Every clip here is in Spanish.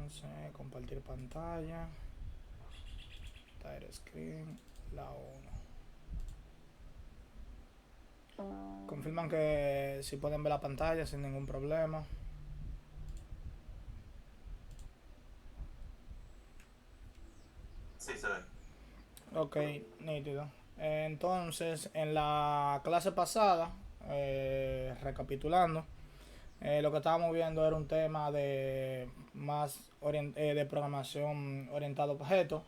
Entonces, compartir pantalla. Tire screen. La 1. Confirman que si pueden ver la pantalla sin ningún problema. Sí, se ve. Ok, nítido. Entonces, en la clase pasada, recapitulando, lo que estábamos viendo era un tema de de programación orientada a objetos,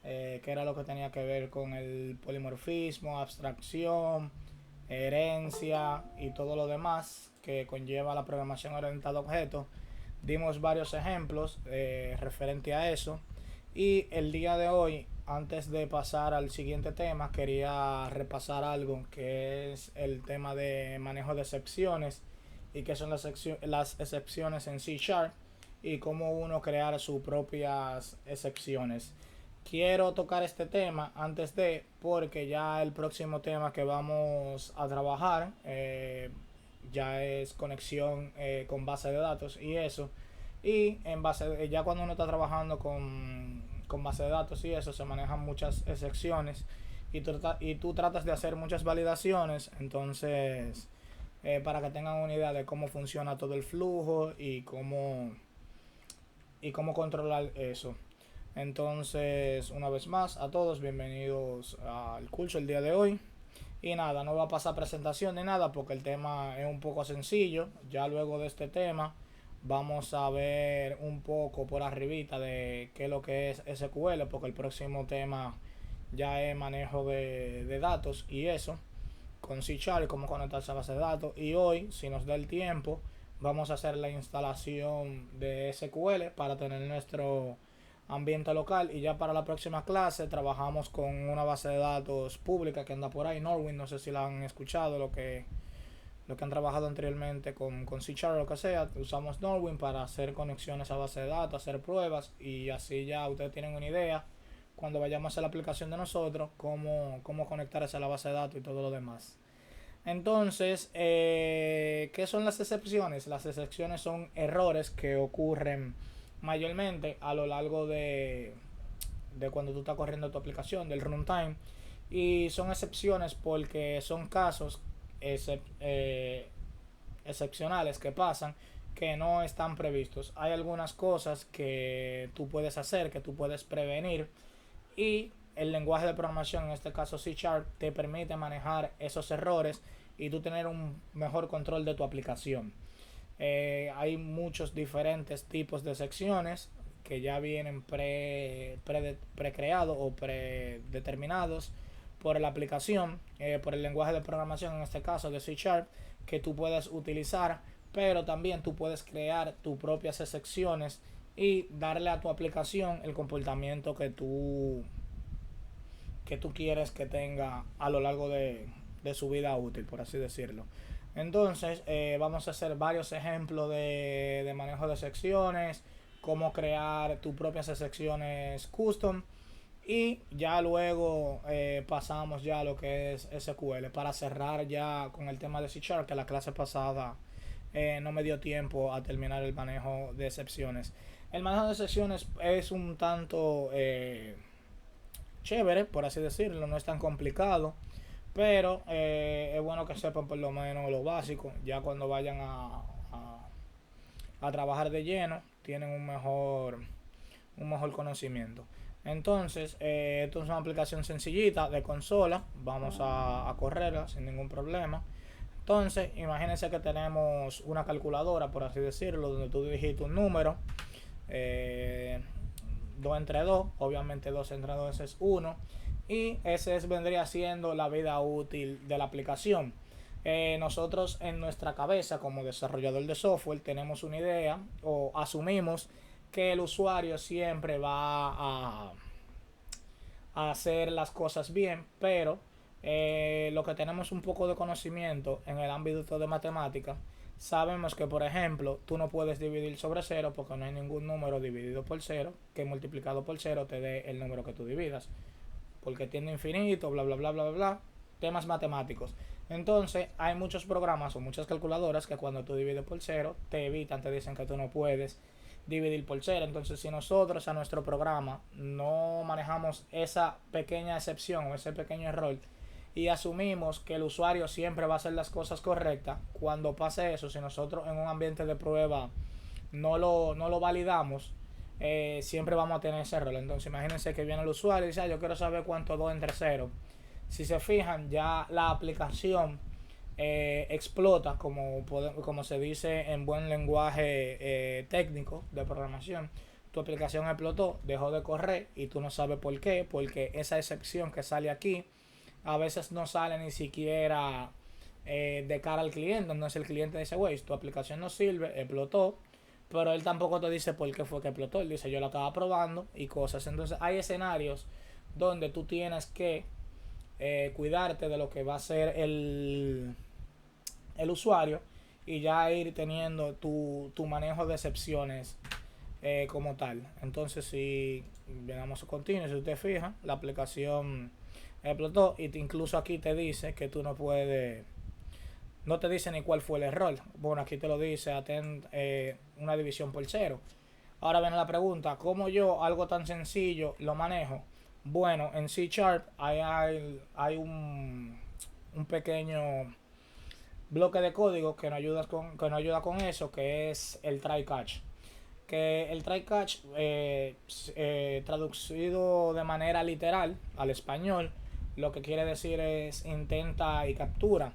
que era lo que tenía que ver con el polimorfismo, abstracción, herencia y todo lo demás que conlleva la programación orientada a objetos. Dimos varios ejemplos referente a eso. Y el día de hoy, antes de pasar al siguiente tema, quería repasar algo que es el tema de manejo de excepciones y qué son las excepciones en C Sharp y cómo uno crear sus propias excepciones. Quiero tocar este tema antes de, porque ya el próximo tema que vamos a trabajar ya es conexión con base de datos y eso. Y en ya cuando uno está trabajando con base de datos y eso, se manejan muchas excepciones y tú tratas de hacer muchas validaciones. Entonces, para que tengan una idea de cómo funciona todo el flujo y cómo controlar eso. Entonces, una vez más, a todos, bienvenidos al curso el día de hoy. Y nada, no va a pasar presentación ni nada porque el tema es un poco sencillo. Ya luego de este tema vamos a ver un poco por arribita de qué es lo que es SQL, porque el próximo tema ya es manejo de datos y eso, con C Sharp, cómo conectarse a base de datos. Y hoy, si nos da el tiempo, vamos a hacer la instalación de SQL para tener nuestro ambiente local. Y ya para la próxima clase trabajamos con una base de datos pública que anda por ahí, Norwin. No sé si la han escuchado, lo que han trabajado anteriormente con C Sharp o lo que sea. Usamos Norwin para hacer conexiones a base de datos, hacer pruebas y así ya ustedes tienen una idea cuando vayamos a hacer la aplicación de nosotros, cómo conectarse a la base de datos y todo lo demás. Entonces, ¿qué son las excepciones? Las excepciones son errores que ocurren mayormente a lo largo de cuando tú estás corriendo tu aplicación, del runtime. Y son excepciones porque son casos excep excepcionales que pasan que no están previstos. Hay algunas cosas que tú puedes hacer, que tú puedes prevenir y el lenguaje de programación, en este caso C Sharp, te permite manejar esos errores y tú tener un mejor control de tu aplicación. Hay muchos diferentes tipos de secciones que ya vienen pre-creados o predeterminados por la aplicación, por el lenguaje de programación, en este caso de C Sharp, que tú puedes utilizar, pero también tú puedes crear tus propias secciones y darle a tu aplicación el comportamiento que tú quieres que tenga a lo largo de su vida útil, por así decirlo. Entonces, vamos a hacer varios ejemplos de manejo de secciones, cómo crear tus propias secciones custom y ya luego pasamos ya a lo que es SQL para cerrar ya con el tema de C Sharp, que la clase pasada no me dio tiempo a terminar el manejo de excepciones. El manejo de excepciones es un tanto chévere, por así decirlo, no es tan complicado, pero es bueno que sepan por lo menos lo básico, ya cuando vayan a trabajar de lleno, tienen un mejor conocimiento. Entonces, esto es una aplicación sencillita de consola, vamos a correrla sin ningún problema. Entonces, imagínense que tenemos una calculadora, por así decirlo, donde tú digitas un número, eh, 2 entre 2, obviamente 2 entre 2 es 1, y ese vendría siendo la vida útil de la aplicación. Nosotros en nuestra cabeza como desarrollador de software tenemos una idea o asumimos que el usuario siempre va a hacer las cosas bien, pero lo que tenemos un poco de conocimiento en el ámbito de matemática, sabemos que por ejemplo tú no puedes dividir sobre cero porque no hay ningún número dividido por cero que multiplicado por cero te dé el número que tú dividas, porque tiene infinito, bla bla bla bla bla, temas matemáticos. Entonces hay muchos programas o muchas calculadoras que cuando tú divides por cero te evitan, te dicen que tú no puedes dividir por cero. Entonces, si nosotros a nuestro programa no manejamos esa pequeña excepción o ese pequeño error y asumimos que el usuario siempre va a hacer las cosas correctas, cuando pase eso, si nosotros en un ambiente de prueba no lo validamos, siempre vamos a tener ese error. Entonces, imagínense que viene el usuario y dice, yo quiero saber cuánto 2 entre 0. Si se fijan, ya la aplicación explota, como se dice en buen lenguaje técnico de programación. Tu aplicación explotó, dejó de correr y tú no sabes por qué, porque esa excepción que sale aquí a veces no sale ni siquiera de cara al cliente. Entonces el cliente dice, güey, tu aplicación no sirve, explotó, pero él tampoco te dice por qué fue que explotó. Él dice, yo la estaba probando y cosas. Entonces hay escenarios donde tú tienes que cuidarte de lo que va a ser el usuario y ya ir teniendo tu manejo de excepciones como tal. Entonces, si llegamos a continuo, si usted fija, la aplicación explotó y incluso aquí te dice que tú no puedes, no te dice ni cuál fue el error. Bueno, aquí te lo dice, una división por cero. Ahora viene la pregunta, ¿cómo yo algo tan sencillo lo manejo? Bueno, en C Sharp hay un pequeño bloque de código que nos ayuda con eso, que es el try catch. Que el try catch, traducido de manera literal al español, lo que quiere decir es intenta y captura.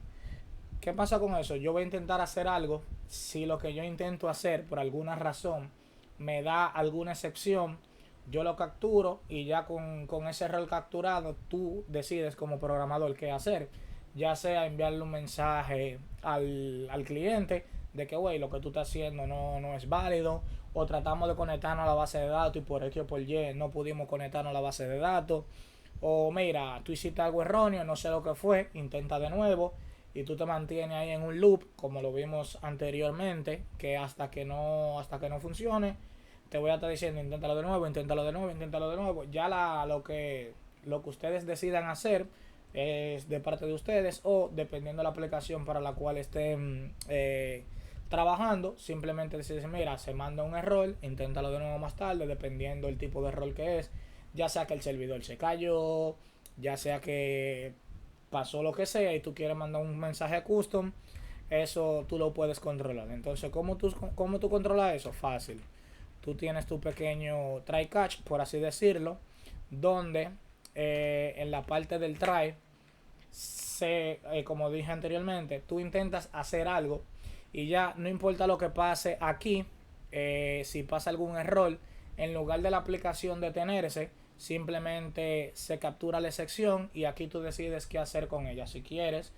¿Qué pasa con eso? Yo voy a intentar hacer algo. Si lo que yo intento hacer por alguna razón me da alguna excepción, yo lo capturo y ya con ese error capturado tú decides como programador qué hacer. Ya sea enviarle un mensaje al cliente de que, güey, lo que tú estás haciendo no es válido, o tratamos de conectarnos a la base de datos y por X o por Y no pudimos conectarnos a la base de datos, o mira, tú hiciste algo erróneo, no sé lo que fue, intenta de nuevo, y tú te mantienes ahí en un loop como lo vimos anteriormente, que hasta que no funcione te voy a estar diciendo inténtalo de nuevo, inténtalo de nuevo, inténtalo de nuevo. Ya lo que ustedes decidan hacer es de parte de ustedes, o dependiendo de la aplicación para la cual estén trabajando, simplemente deciden, mira, se manda un error, inténtalo de nuevo más tarde, dependiendo del tipo de error que es, ya sea que el servidor se cayó, ya sea que pasó lo que sea y tú quieres mandar un mensaje custom, eso tú lo puedes controlar. Entonces, ¿cómo tú controlas eso? Fácil. Tú tienes tu pequeño try catch, por así decirlo, donde en la parte del try, como dije anteriormente, tú intentas hacer algo y ya no importa lo que pase aquí, si pasa algún error, en lugar de la aplicación detenerse, simplemente se captura la excepción y aquí tú decides qué hacer con ella. Si quieres,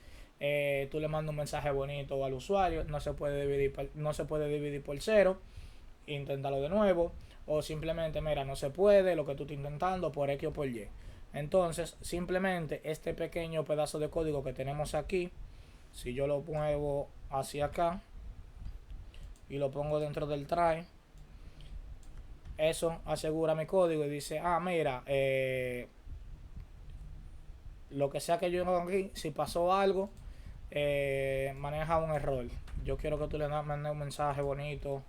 tú le mandas un mensaje bonito al usuario, no se puede dividir por cero, inténtalo de nuevo, o simplemente, mira, no se puede lo que tú estás intentando por X o por Y. Entonces, simplemente este pequeño pedazo de código que tenemos aquí, si yo lo muevo hacia acá y lo pongo dentro del try, eso asegura mi código y dice, mira, lo que sea que yo haga aquí, si pasó algo, maneja un error. Yo quiero que tú le mandes un mensaje bonito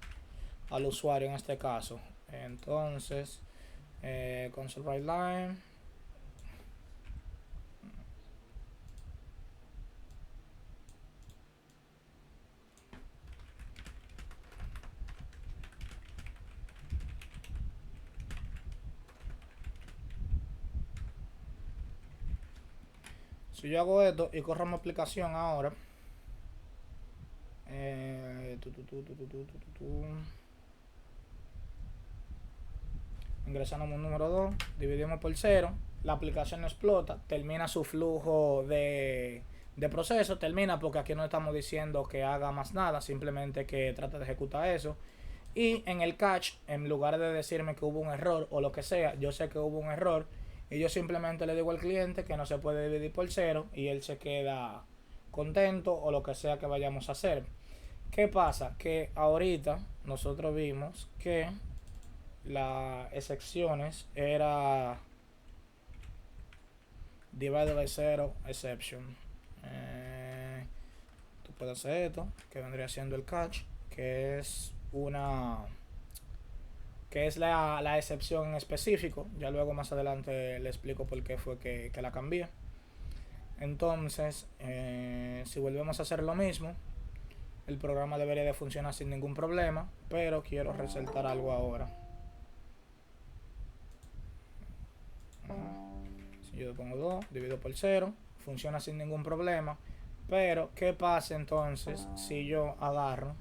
al usuario en este caso. Entonces, console write line. Si yo hago esto y corro mi aplicación ahora, ingresamos un número 2, dividimos por 0, la aplicación explota, termina su flujo de proceso, termina porque aquí no estamos diciendo que haga más nada, simplemente que trata de ejecutar eso. Y en el catch, en lugar de decirme que hubo un error o lo que sea, yo sé que hubo un error y yo simplemente le digo al cliente que no se puede dividir por 0 y él se queda contento o lo que sea que vayamos a hacer. ¿Qué pasa? Que ahorita nosotros vimos que las excepciones era divided by 0 exception. Tú puedes hacer esto, que vendría siendo el catch, que es que es la excepción en específico. Ya luego más adelante le explico por qué fue que la cambié. Entonces, si volvemos a hacer lo mismo, el programa debería de funcionar sin ningún problema, pero quiero resaltar algo ahora. Si yo pongo 2, divido por 0, funciona sin ningún problema. Pero, ¿qué pasa entonces si yo agarro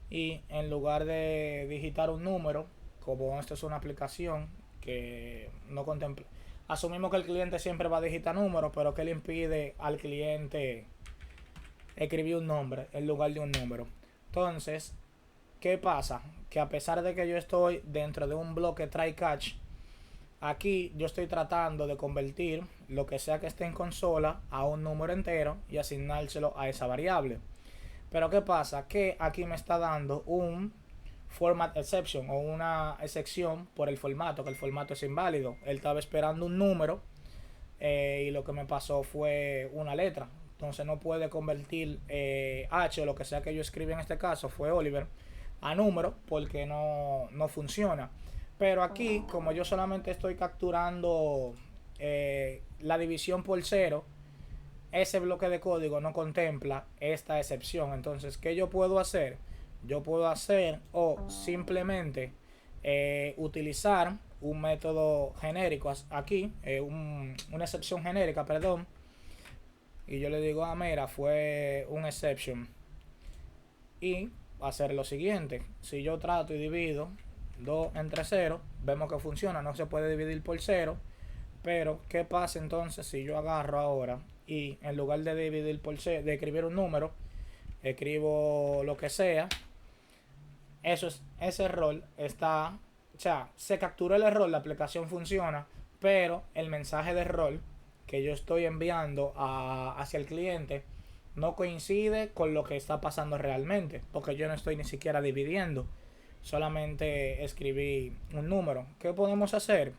y en lugar de digitar un número, como esto es una aplicación que no contempla, asumimos que el cliente siempre va a digitar números, pero que le impide al cliente escribir un nombre en lugar de un número? Entonces, ¿qué pasa? Que a pesar de que yo estoy dentro de un bloque try catch, aquí yo estoy tratando de convertir lo que sea que esté en consola a un número entero y asignárselo a esa variable. Pero ¿qué pasa? Que aquí me está dando un format exception o una excepción por el formato, que el formato es inválido. Él estaba esperando un número y lo que me pasó fue una letra. Entonces no puede convertir H o lo que sea que yo escribí en este caso, fue Oliver, a número porque no funciona. Pero aquí, como yo solamente estoy capturando la división por cero, ese bloque de código no contempla esta excepción. Entonces, ¿qué yo puedo hacer? Yo puedo hacer o simplemente utilizar un método genérico aquí, una excepción genérica, perdón, y yo le digo, mira, fue un exception, y hacer lo siguiente. Si yo trato y divido 2 entre 0, vemos que funciona, no se puede dividir por 0. Pero, ¿qué pasa entonces si yo agarro ahora y en lugar de dividir por 0, de escribir un número, escribo lo que sea? Ese error está, o sea, se capturó el error, la aplicación funciona, pero el mensaje de error que yo estoy enviando hacia el cliente no coincide con lo que está pasando realmente, porque yo no estoy ni siquiera dividiendo, solamente escribí un número. ¿Qué podemos hacer?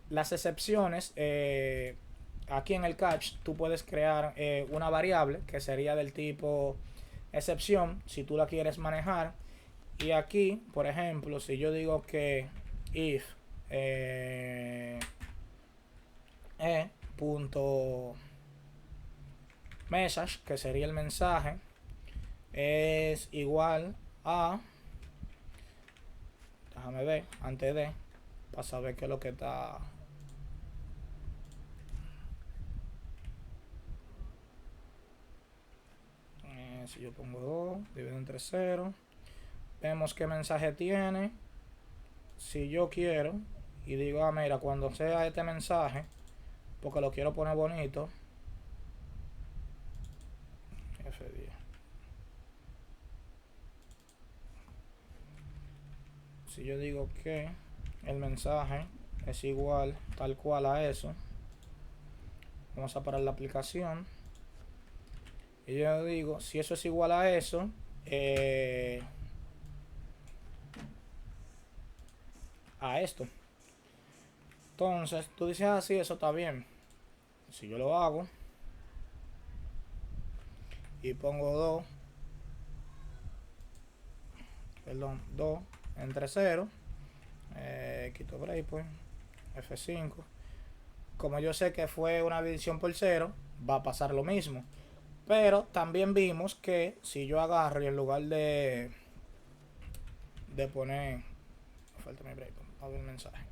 Las excepciones, aquí en el catch tú puedes crear una variable que sería del tipo excepción si tú la quieres manejar. Y aquí, por ejemplo, si yo digo que if punto message, que sería el mensaje, es igual a, déjame ver antes de, para saber qué es lo que está. Si yo pongo 2 dividido entre 0, vemos qué mensaje tiene. Si yo quiero y digo, mira, cuando sea este mensaje, porque lo quiero poner bonito, F10. Si yo digo que el mensaje es igual tal cual a eso, vamos a parar la aplicación y yo digo, si eso es igual a eso, a esto, entonces tú dices, sí, eso está bien. Si yo lo hago y pongo 2, perdón, 2 entre 0, quito breakpoint, F5, como yo sé que fue una división por 0, va a pasar lo mismo. Pero también vimos que si yo agarro y en lugar de poner, falta mi breakpoint, a ver el mensaje.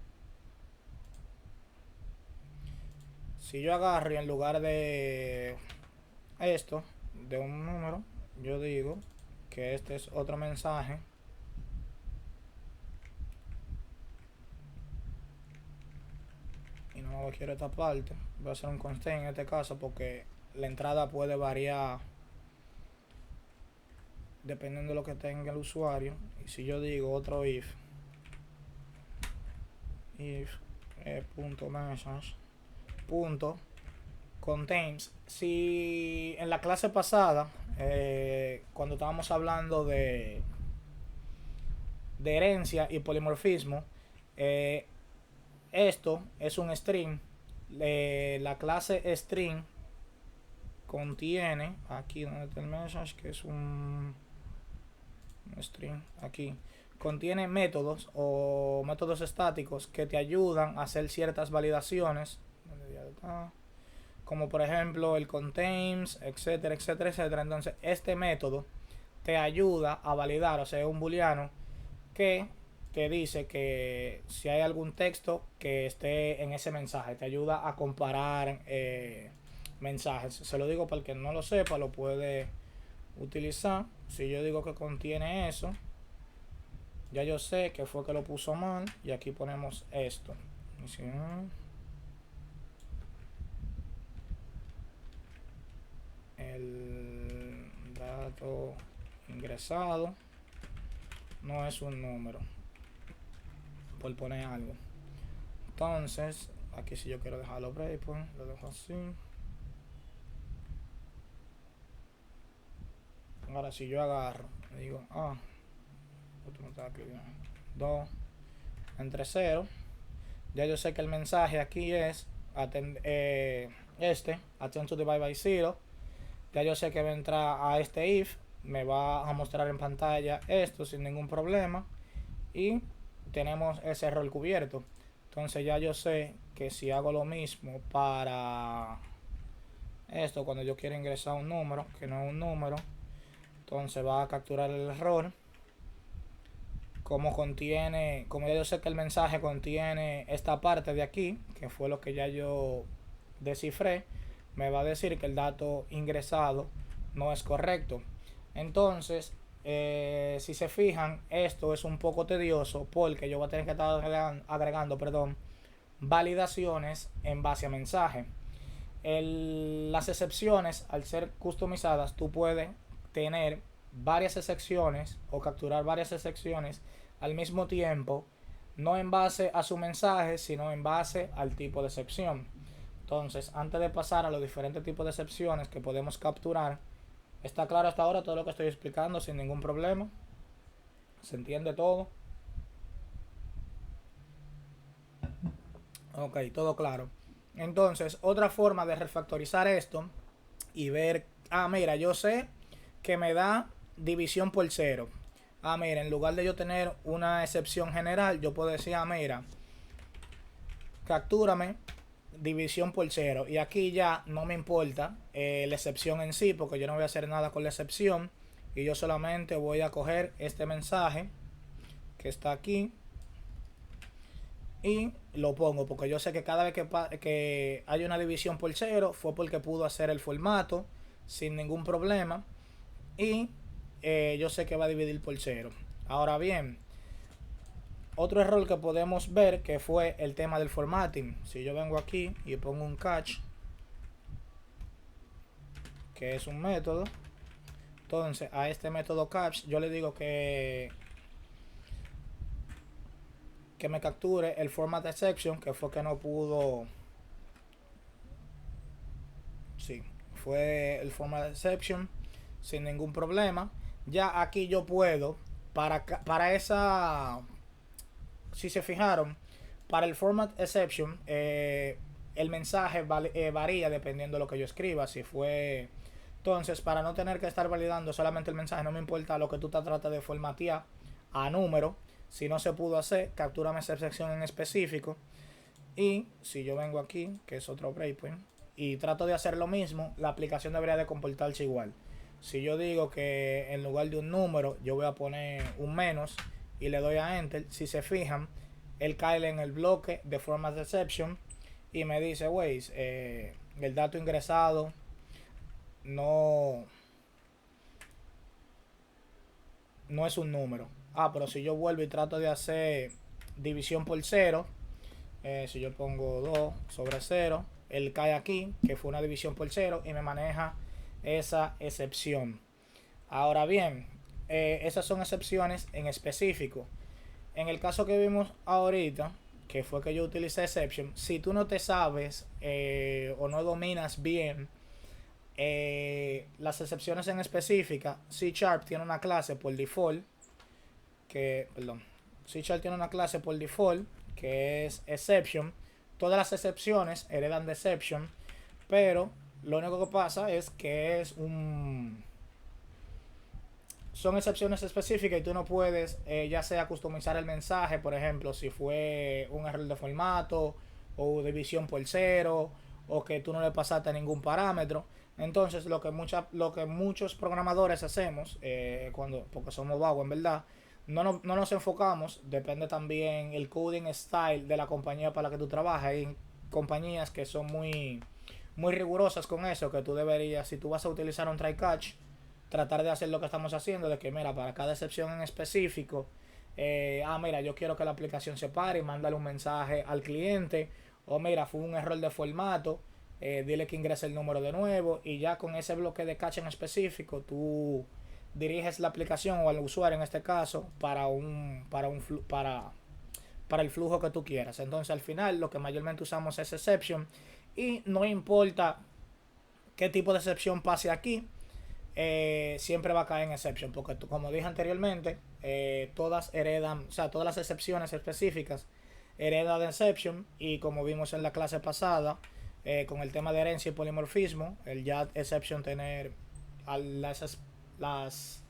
Si yo agarro y en lugar de esto, de un número, yo digo que este es otro mensaje, y no quiero esta parte, voy a hacer un constraint en este caso porque la entrada puede variar dependiendo de lo que tenga el usuario. Y si yo digo otro if punto message punto contains, si en la clase pasada cuando estábamos hablando de herencia y polimorfismo, esto es un string. La clase string contiene, aquí donde está el message, que es un string aquí, contiene métodos o métodos estáticos que te ayudan a hacer ciertas validaciones, como por ejemplo el contains, etcétera, etcétera, etcétera. Entonces este método te ayuda a validar, o sea, es un booleano que te dice que si hay algún texto que esté en ese mensaje, te ayuda a comparar mensajes. Se lo digo para el que no lo sepa, lo puede utilizar. Si yo digo que contiene eso, ya yo sé que fue que lo puso mal, y aquí ponemos esto. El dato ingresado no es un número, por poner algo. Entonces aquí, si yo quiero dejarlo breakpoint, lo dejo así. Ahora si yo agarro, digo, otro no está aquí, 2 entre 0, ya yo sé que el mensaje aquí es attend to divide by 0. Ya yo sé que va a entrar a este if, me va a mostrar en pantalla esto sin ningún problema, y tenemos ese error cubierto. Entonces ya yo sé que si hago lo mismo para esto, cuando yo quiero ingresar un número que no es un número, entonces va a capturar el error. Como ya yo sé que el mensaje contiene esta parte de aquí, que fue lo que ya yo descifré, me va a decir que el dato ingresado no es correcto. Entonces, si se fijan, esto es un poco tedioso porque yo voy a tener que estar agregando validaciones en base a mensaje. Las excepciones, al ser customizadas, tú puedes tener varias excepciones o capturar varias excepciones al mismo tiempo, no en base a su mensaje, sino en base al tipo de excepción. Entonces, antes de pasar a los diferentes tipos de excepciones que podemos capturar, ¿está claro hasta ahora todo lo que estoy explicando sin ningún problema? ¿Se entiende todo? Ok, todo claro. Entonces, otra forma de refactorizar esto y ver, mira, yo sé que me da división por 0. Mira, en lugar de yo tener una excepción general, yo puedo decir, mira, captúrame división por 0. Y aquí ya no me importa la excepción en sí, porque yo no voy a hacer nada con la excepción. Y yo solamente voy a coger este mensaje que está aquí y lo pongo, porque yo sé que cada vez que hay una división por 0 fue porque pudo hacer el formato sin ningún problema, y yo sé que va a dividir por 0. Ahora bien, otro error que podemos ver que fue el tema del formatting. Si yo vengo aquí y pongo un catch, que es un método, entonces a este método catch yo le digo que me capture el format exception, que fue que no pudo. Sí, fue el format exception sin ningún problema. Ya aquí yo puedo, para esa, si se fijaron, para el format exception, el mensaje varía dependiendo de lo que yo escriba. Si fue. Entonces, para no tener que estar validando solamente el mensaje, no me importa lo que tú te tratas de formatear a número. Si no se pudo hacer, captúrame esa excepción en específico. Y si yo vengo aquí, que es otro breakpoint, y trato de hacer lo mismo, la aplicación debería de comportarse igual. Si yo digo que en lugar de un número yo voy a poner un menos y le doy a enter, si se fijan, él cae en el bloque de format exception y me dice, wey, el dato ingresado no es un número. Pero si yo vuelvo y trato de hacer división por 0, si yo pongo 2 sobre 0, él cae aquí, que fue una división por 0, y me maneja esa excepción. Ahora bien, esas son excepciones en específico. En el caso que vimos ahorita, que fue que yo utilicé exception, si tú no te sabes o no dominas bien las excepciones en específica, C# tiene una clase por default C# tiene una clase por default que es exception. Todas las excepciones heredan de exception, pero lo único que pasa es que es son excepciones específicas y tú no puedes ya sea customizar el mensaje, por ejemplo, si fue un error de formato o división por cero o que tú no le pasaste ningún parámetro. Entonces lo que muchos programadores hacemos, porque somos vagos en verdad, no nos enfocamos, depende también el coding style de la compañía para la que tú trabajas. Hay compañías que son muy rigurosas con eso, que tú deberías, si tú vas a utilizar un try catch, tratar de hacer lo que estamos haciendo, de que mira, para cada excepción en específico, mira, yo quiero que la aplicación se pare y mándale un mensaje al cliente, o mira, fue un error de formato, dile que ingrese el número de nuevo, y ya con ese bloque de cache en específico, tú diriges la aplicación o al usuario en este caso para el flujo que tú quieras. Entonces al final lo que mayormente usamos es exception, y no importa qué tipo de excepción pase aquí, siempre va a caer en exception, porque como dije anteriormente, todas heredan, o sea, todas las excepciones específicas heredan de exception, y como vimos en la clase pasada, con el tema de herencia y polimorfismo, el ya exception tener las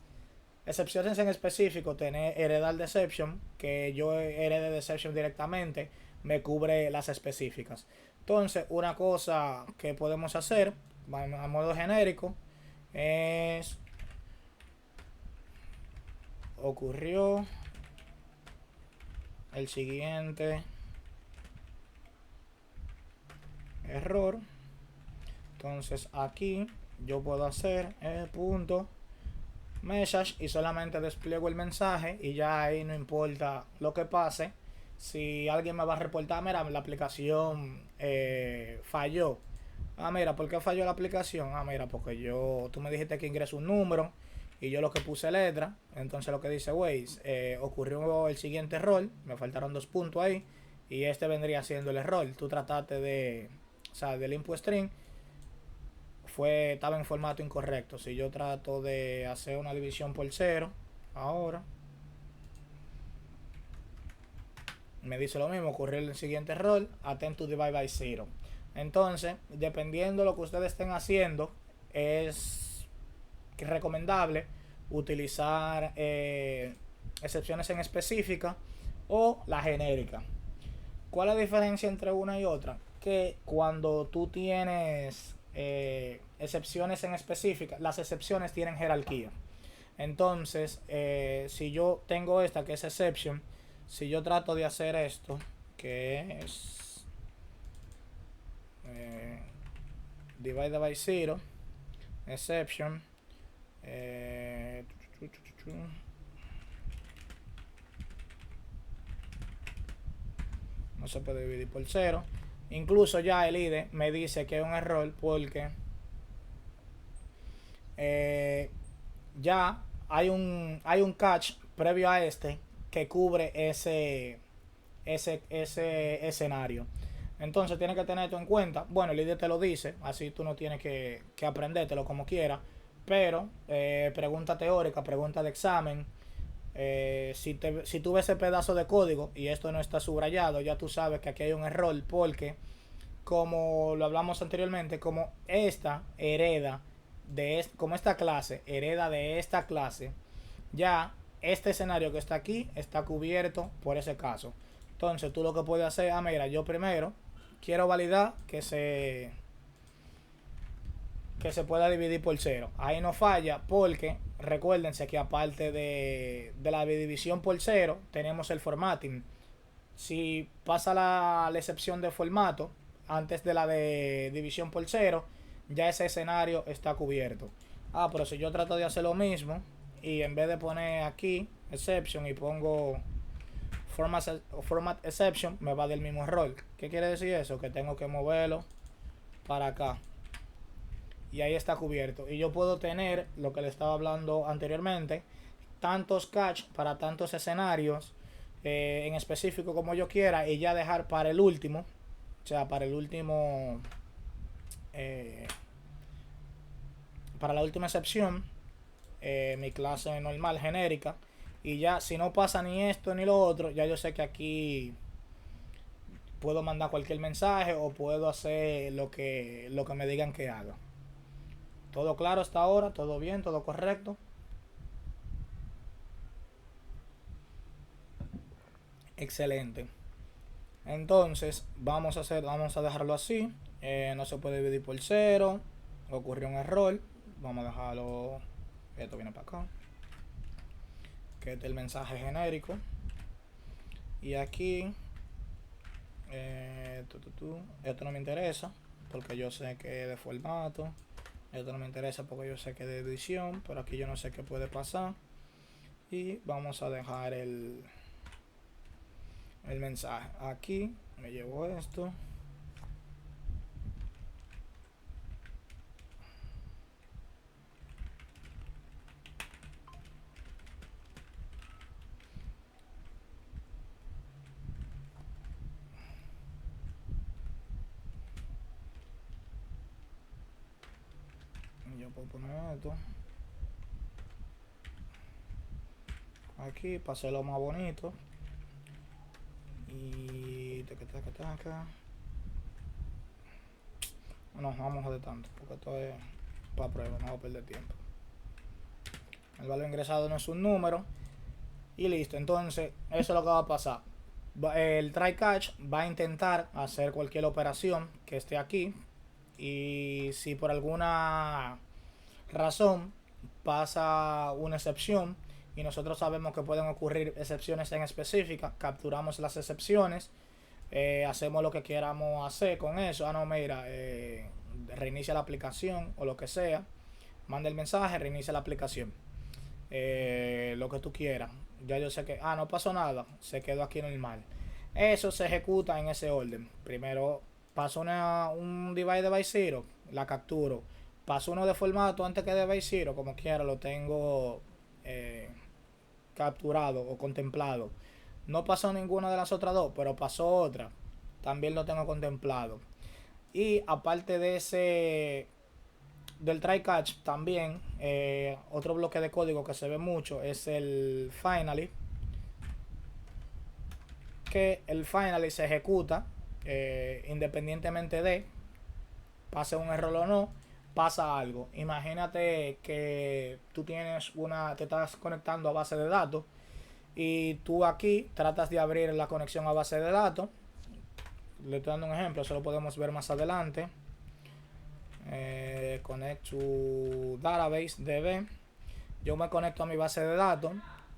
excepciones en específico, tener heredar de exception, que yo herede de exception directamente, me cubre las específicas. Entonces, una cosa que podemos hacer a modo genérico es ocurrió el siguiente error. Entonces aquí yo puedo hacer el punto message y solamente despliego el mensaje, y ya ahí no importa lo que pase. Si alguien me va a reportar, mira, la aplicación falló. Mira, ¿por qué falló la aplicación? Mira, porque tú me dijiste que ingreso un número y yo lo que puse letra. Entonces lo que dice Waze, ocurrió el siguiente error, me faltaron 2 puntos ahí, y este vendría siendo el error. Tú trataste o sea, del input string estaba en formato incorrecto. Si yo trato de hacer una división por cero, ahora me dice lo mismo, ocurrió el siguiente error, attempt to divide by zero. Entonces, dependiendo de lo que ustedes estén haciendo, es recomendable utilizar excepciones en específica o la genérica. ¿Cuál es la diferencia entre una y otra? Que cuando tú tienes excepciones en específica, las excepciones tienen jerarquía. Entonces, si yo tengo esta que es exception, si yo trato de hacer esto, que es divide by zero, exception, no se puede dividir por cero. Incluso ya el IDE me dice que es un error porque ya hay un catch previo a este que cubre ese escenario. Entonces tienes que tener esto en cuenta. Bueno, el IDE te lo dice, así tú no tienes que aprendértelo como quieras. Pero pregunta teórica, pregunta de examen. Si tú ves ese pedazo de código y esto no está subrayado, ya tú sabes que aquí hay un error, porque como lo hablamos anteriormente, como esta como esta clase hereda de esta clase, ya este escenario que está aquí está cubierto por ese caso. Entonces tú lo que puedes hacer, mira, yo primero quiero validar que se pueda dividir por cero. Ahí no falla, porque recuérdense que aparte de la división por cero, tenemos el formatting. Si pasa la excepción de formato antes de la de división por cero, ya ese escenario está cubierto. Pero si yo trato de hacer lo mismo y en vez de poner aquí exception y pongo format exception, me va del mismo error. ¿Qué quiere decir eso? Que tengo que moverlo para acá, y ahí está cubierto. Y yo puedo tener lo que le estaba hablando anteriormente, tantos catch para tantos escenarios en específico como yo quiera, y ya dejar para el último, o sea, para el último para la última excepción, mi clase normal genérica, y ya si no pasa ni esto ni lo otro, ya yo sé que aquí puedo mandar cualquier mensaje o puedo hacer lo que me digan que haga. ¿Todo claro hasta ahora? ¿Todo bien? ¿Todo correcto? Excelente. Entonces vamos a dejarlo así. No se puede dividir por cero. Ocurrió un error. Vamos a dejarlo. Esto viene para acá. Que este es el mensaje genérico. Y aquí esto no me interesa porque yo sé que es de formato. Esto no me interesa porque yo sé que es de edición, pero aquí yo no sé qué puede pasar. Y vamos a dejar el mensaje aquí. Me llevo esto. Yo puedo poner esto aquí para hacerlo más bonito. Y no vamos a de tanto porque esto es para prueba, no va a perder tiempo. El valor ingresado no es un número y listo. Entonces eso es lo que va a pasar. El try catch va a intentar hacer cualquier operación que esté aquí, y si por alguna razón pasa una excepción y nosotros sabemos que pueden ocurrir excepciones en específica, capturamos las excepciones, hacemos lo que queramos hacer con eso. No, mira, reinicia la aplicación o lo que sea, manda el mensaje, reinicia la aplicación, lo que tú quieras. Ya yo sé que no pasó nada, se quedó aquí normal. Eso se ejecuta en ese orden. Primero paso un device de Base Zero, la capturo. Paso uno de formato antes que de Base Zero, como quiera lo tengo capturado o contemplado. No pasó ninguna de las otras dos, pero pasó otra, también lo tengo contemplado. Y aparte de ese del try catch también, otro bloque de código que se ve mucho es el finally, que el finally se ejecuta independientemente de pase un error o no, pasa algo. Imagínate que tú te estás conectando a base de datos y tú aquí tratas de abrir la conexión a base de datos. Le estoy dando un ejemplo, eso lo podemos ver más adelante. Connect to database DB. Yo me conecto a mi base de datos.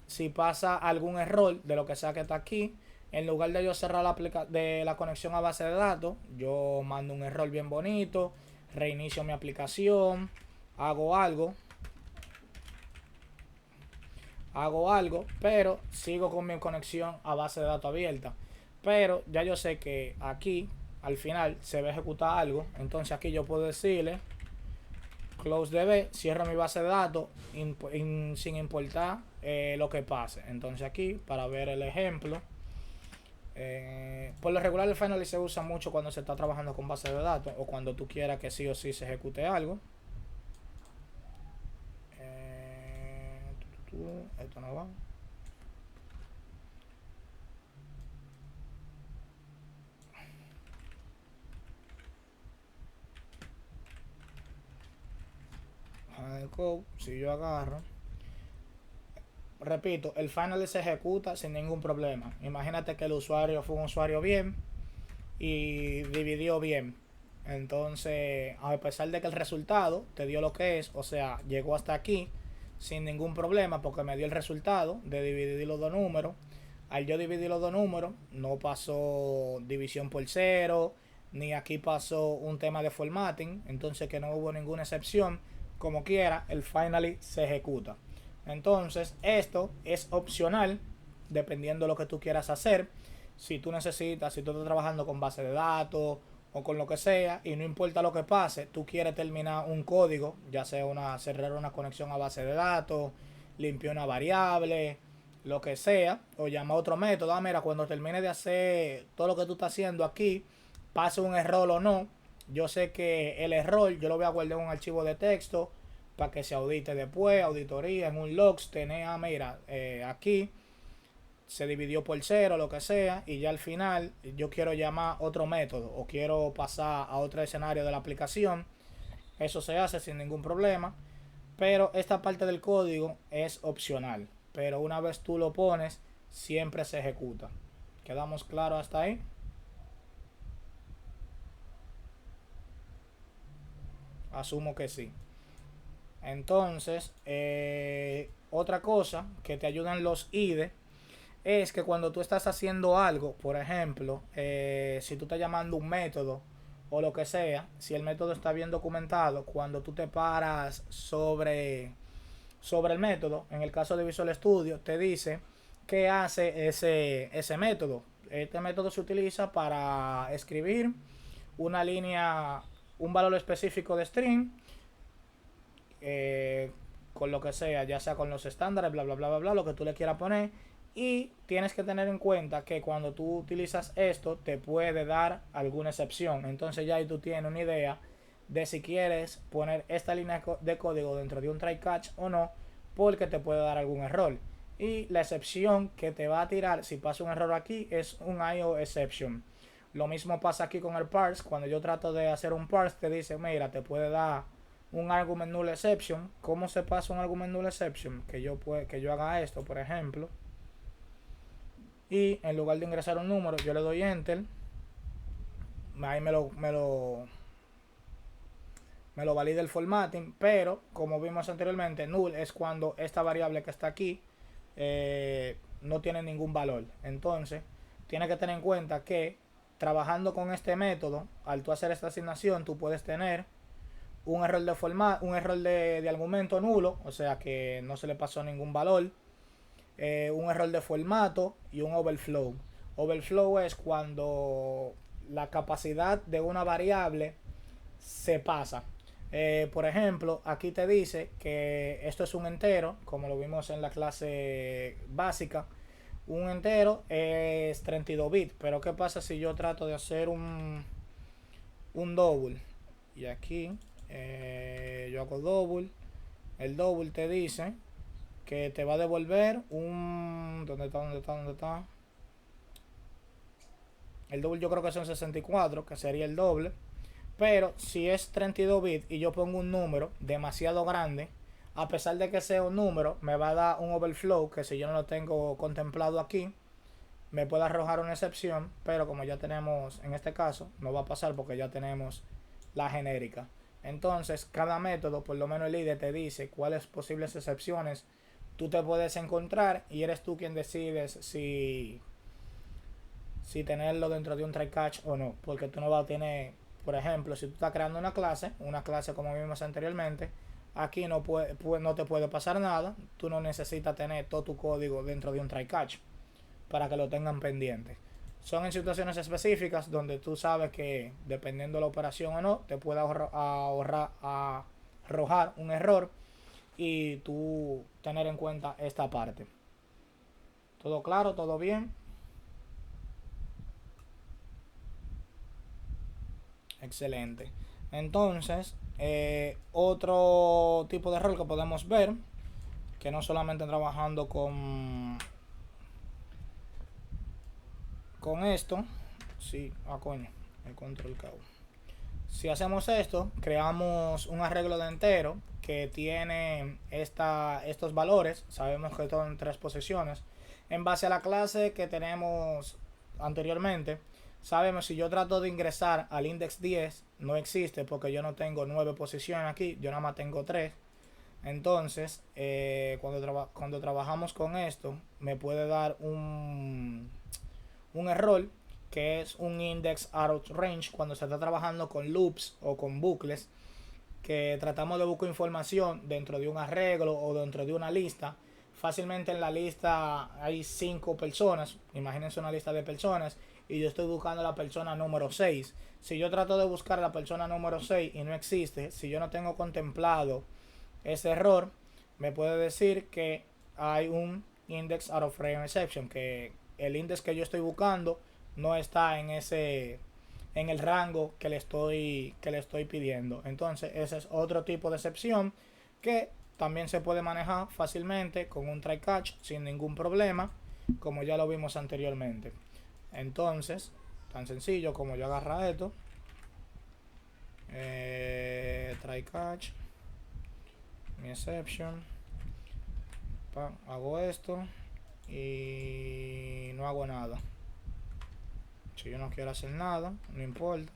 Si pasa algún error de lo que sea que está aquí, en lugar de yo cerrar la conexión a base de datos, yo mando un error bien bonito, reinicio mi aplicación, hago algo, pero sigo con mi conexión a base de datos abierta. Pero ya yo sé que aquí al final se va a ejecutar algo, entonces aquí yo puedo decirle close db, cierro mi base de datos sin importar lo que pase. Entonces aquí, para ver el ejemplo, por lo regular el finally se usa mucho cuando se está trabajando con base de datos o cuando tú quieras que sí o sí se ejecute algo. Esto no va. El code, si yo agarro, repito, el final se ejecuta sin ningún problema. Imagínate que el usuario fue un usuario bien y dividió bien. Entonces, a pesar de que el resultado te dio lo que es, o sea, llegó hasta aquí sin ningún problema porque me dio el resultado de dividir los dos números. Al yo dividir los dos números, no pasó división por cero, ni aquí pasó un tema de formatting, entonces que no hubo ninguna excepción. Como quiera, el finally se ejecuta. Entonces, esto es opcional dependiendo de lo que tú quieras hacer. Si tú estás trabajando con base de datos o con lo que sea, y no importa lo que pase, tú quieres terminar un código, ya sea cerrar una conexión a base de datos, limpiar una variable, lo que sea, o llamar a otro método. Mira, cuando termine de hacer todo lo que tú estás haciendo aquí, pase un error o no, yo sé que el error yo lo voy a guardar en un archivo de texto para que se audite después, auditoría, en un logs, tener, mira, aquí se dividió por cero, lo que sea, y ya al final yo quiero llamar otro método o quiero pasar a otro escenario de la aplicación. Eso se hace sin ningún problema, pero esta parte del código es opcional, pero una vez tú lo pones siempre se ejecuta. ¿Quedamos claros hasta ahí? Asumo que sí. Entonces, otra cosa que te ayudan los IDE es que cuando tú estás haciendo algo, por ejemplo, si tú estás llamando un método o lo que sea, si el método está bien documentado, cuando tú te paras sobre el método, en el caso de Visual Studio, te dice qué hace ese método. Este método se utiliza para escribir una línea, un valor específico de string, eh, con lo que sea, ya sea con los estándares, bla, bla, bla, bla, bla, lo que tú le quieras poner. Y tienes que tener en cuenta que cuando tú utilizas esto, te puede dar alguna excepción. Entonces ya ahí tú tienes una idea de si quieres poner esta línea de código dentro de un try catch o no, porque te puede dar algún error. Y la excepción que te va a tirar si pasa un error aquí es un IO exception. Lo mismo pasa aquí con el parse. Cuando yo trato de hacer un parse, te dice, mira, te puede dar un argument null exception. ¿Cómo se pasa un argument null exception? Que yo haga esto, por ejemplo, y en lugar de ingresar un número, yo le doy enter. Ahí me lo valida el formatting, pero como vimos anteriormente, null es cuando esta variable que está aquí no tiene ningún valor. Entonces, tienes que tener en cuenta que trabajando con este método, al tú hacer esta asignación, tú puedes tener un error de un error de argumento nulo, o sea que no se le pasó ningún valor, un error de formato y un overflow. Overflow es cuando la capacidad de una variable se pasa. Por ejemplo, aquí te dice que esto es un entero, como lo vimos en la clase básica. Un entero es 32 bits, pero ¿qué pasa si yo trato de hacer un double? Y aquí yo hago double. El double te dice que te va a devolver un... ¿Dónde está? ¿Dónde está? ¿Dónde está? El double yo creo que son 64, que sería el doble. Pero si es 32 bits y yo pongo un número demasiado grande, a pesar de que sea un número, me va a dar un overflow que si yo no lo tengo contemplado aquí, me puede arrojar una excepción, pero como ya tenemos, en este caso, no va a pasar porque ya tenemos la genérica. Entonces, cada método, por lo menos el IDE te dice cuáles posibles excepciones tú te puedes encontrar y eres tú quien decides si tenerlo dentro de un try catch o no, porque tú no vas a tener, por ejemplo, si tú estás creando una clase como vimos anteriormente, aquí no te puede pasar nada, tú no necesitas tener todo tu código dentro de un try catch para que lo tengan pendiente. Son en situaciones específicas donde tú sabes que dependiendo de la operación o no, te puede arrojar un error y tú tener en cuenta esta parte. ¿Todo claro? ¿Todo bien? Excelente. Entonces, otro tipo de error que podemos ver, que no solamente trabajando con esto, sí, coño, el control K. Si hacemos esto, creamos un arreglo de entero que tiene estos valores. Sabemos que son tres posiciones. En base a la clase que tenemos anteriormente, sabemos si yo trato de ingresar al index 10, no existe porque yo no tengo 9 posiciones aquí, yo nada más tengo 3. Entonces, cuando trabajamos con esto, me puede dar un error que es un index out of range cuando se está trabajando con loops o con bucles, que tratamos de buscar información dentro de un arreglo o dentro de una lista. Fácilmente en la lista hay 5 personas, imagínense una lista de personas y yo estoy buscando la persona número 6. Si yo trato de buscar la persona número 6 y no existe, si yo no tengo contemplado ese error, me puede decir que hay un index out of frame exception, que el index que yo estoy buscando no está en el rango que le estoy pidiendo. Entonces ese es otro tipo de excepción que también se puede manejar fácilmente con un try catch sin ningún problema, como ya lo vimos anteriormente. Entonces, tan sencillo como yo agarrar esto, try catch, mi exception, hago esto y no hago nada. Si yo no quiero hacer nada, no importa.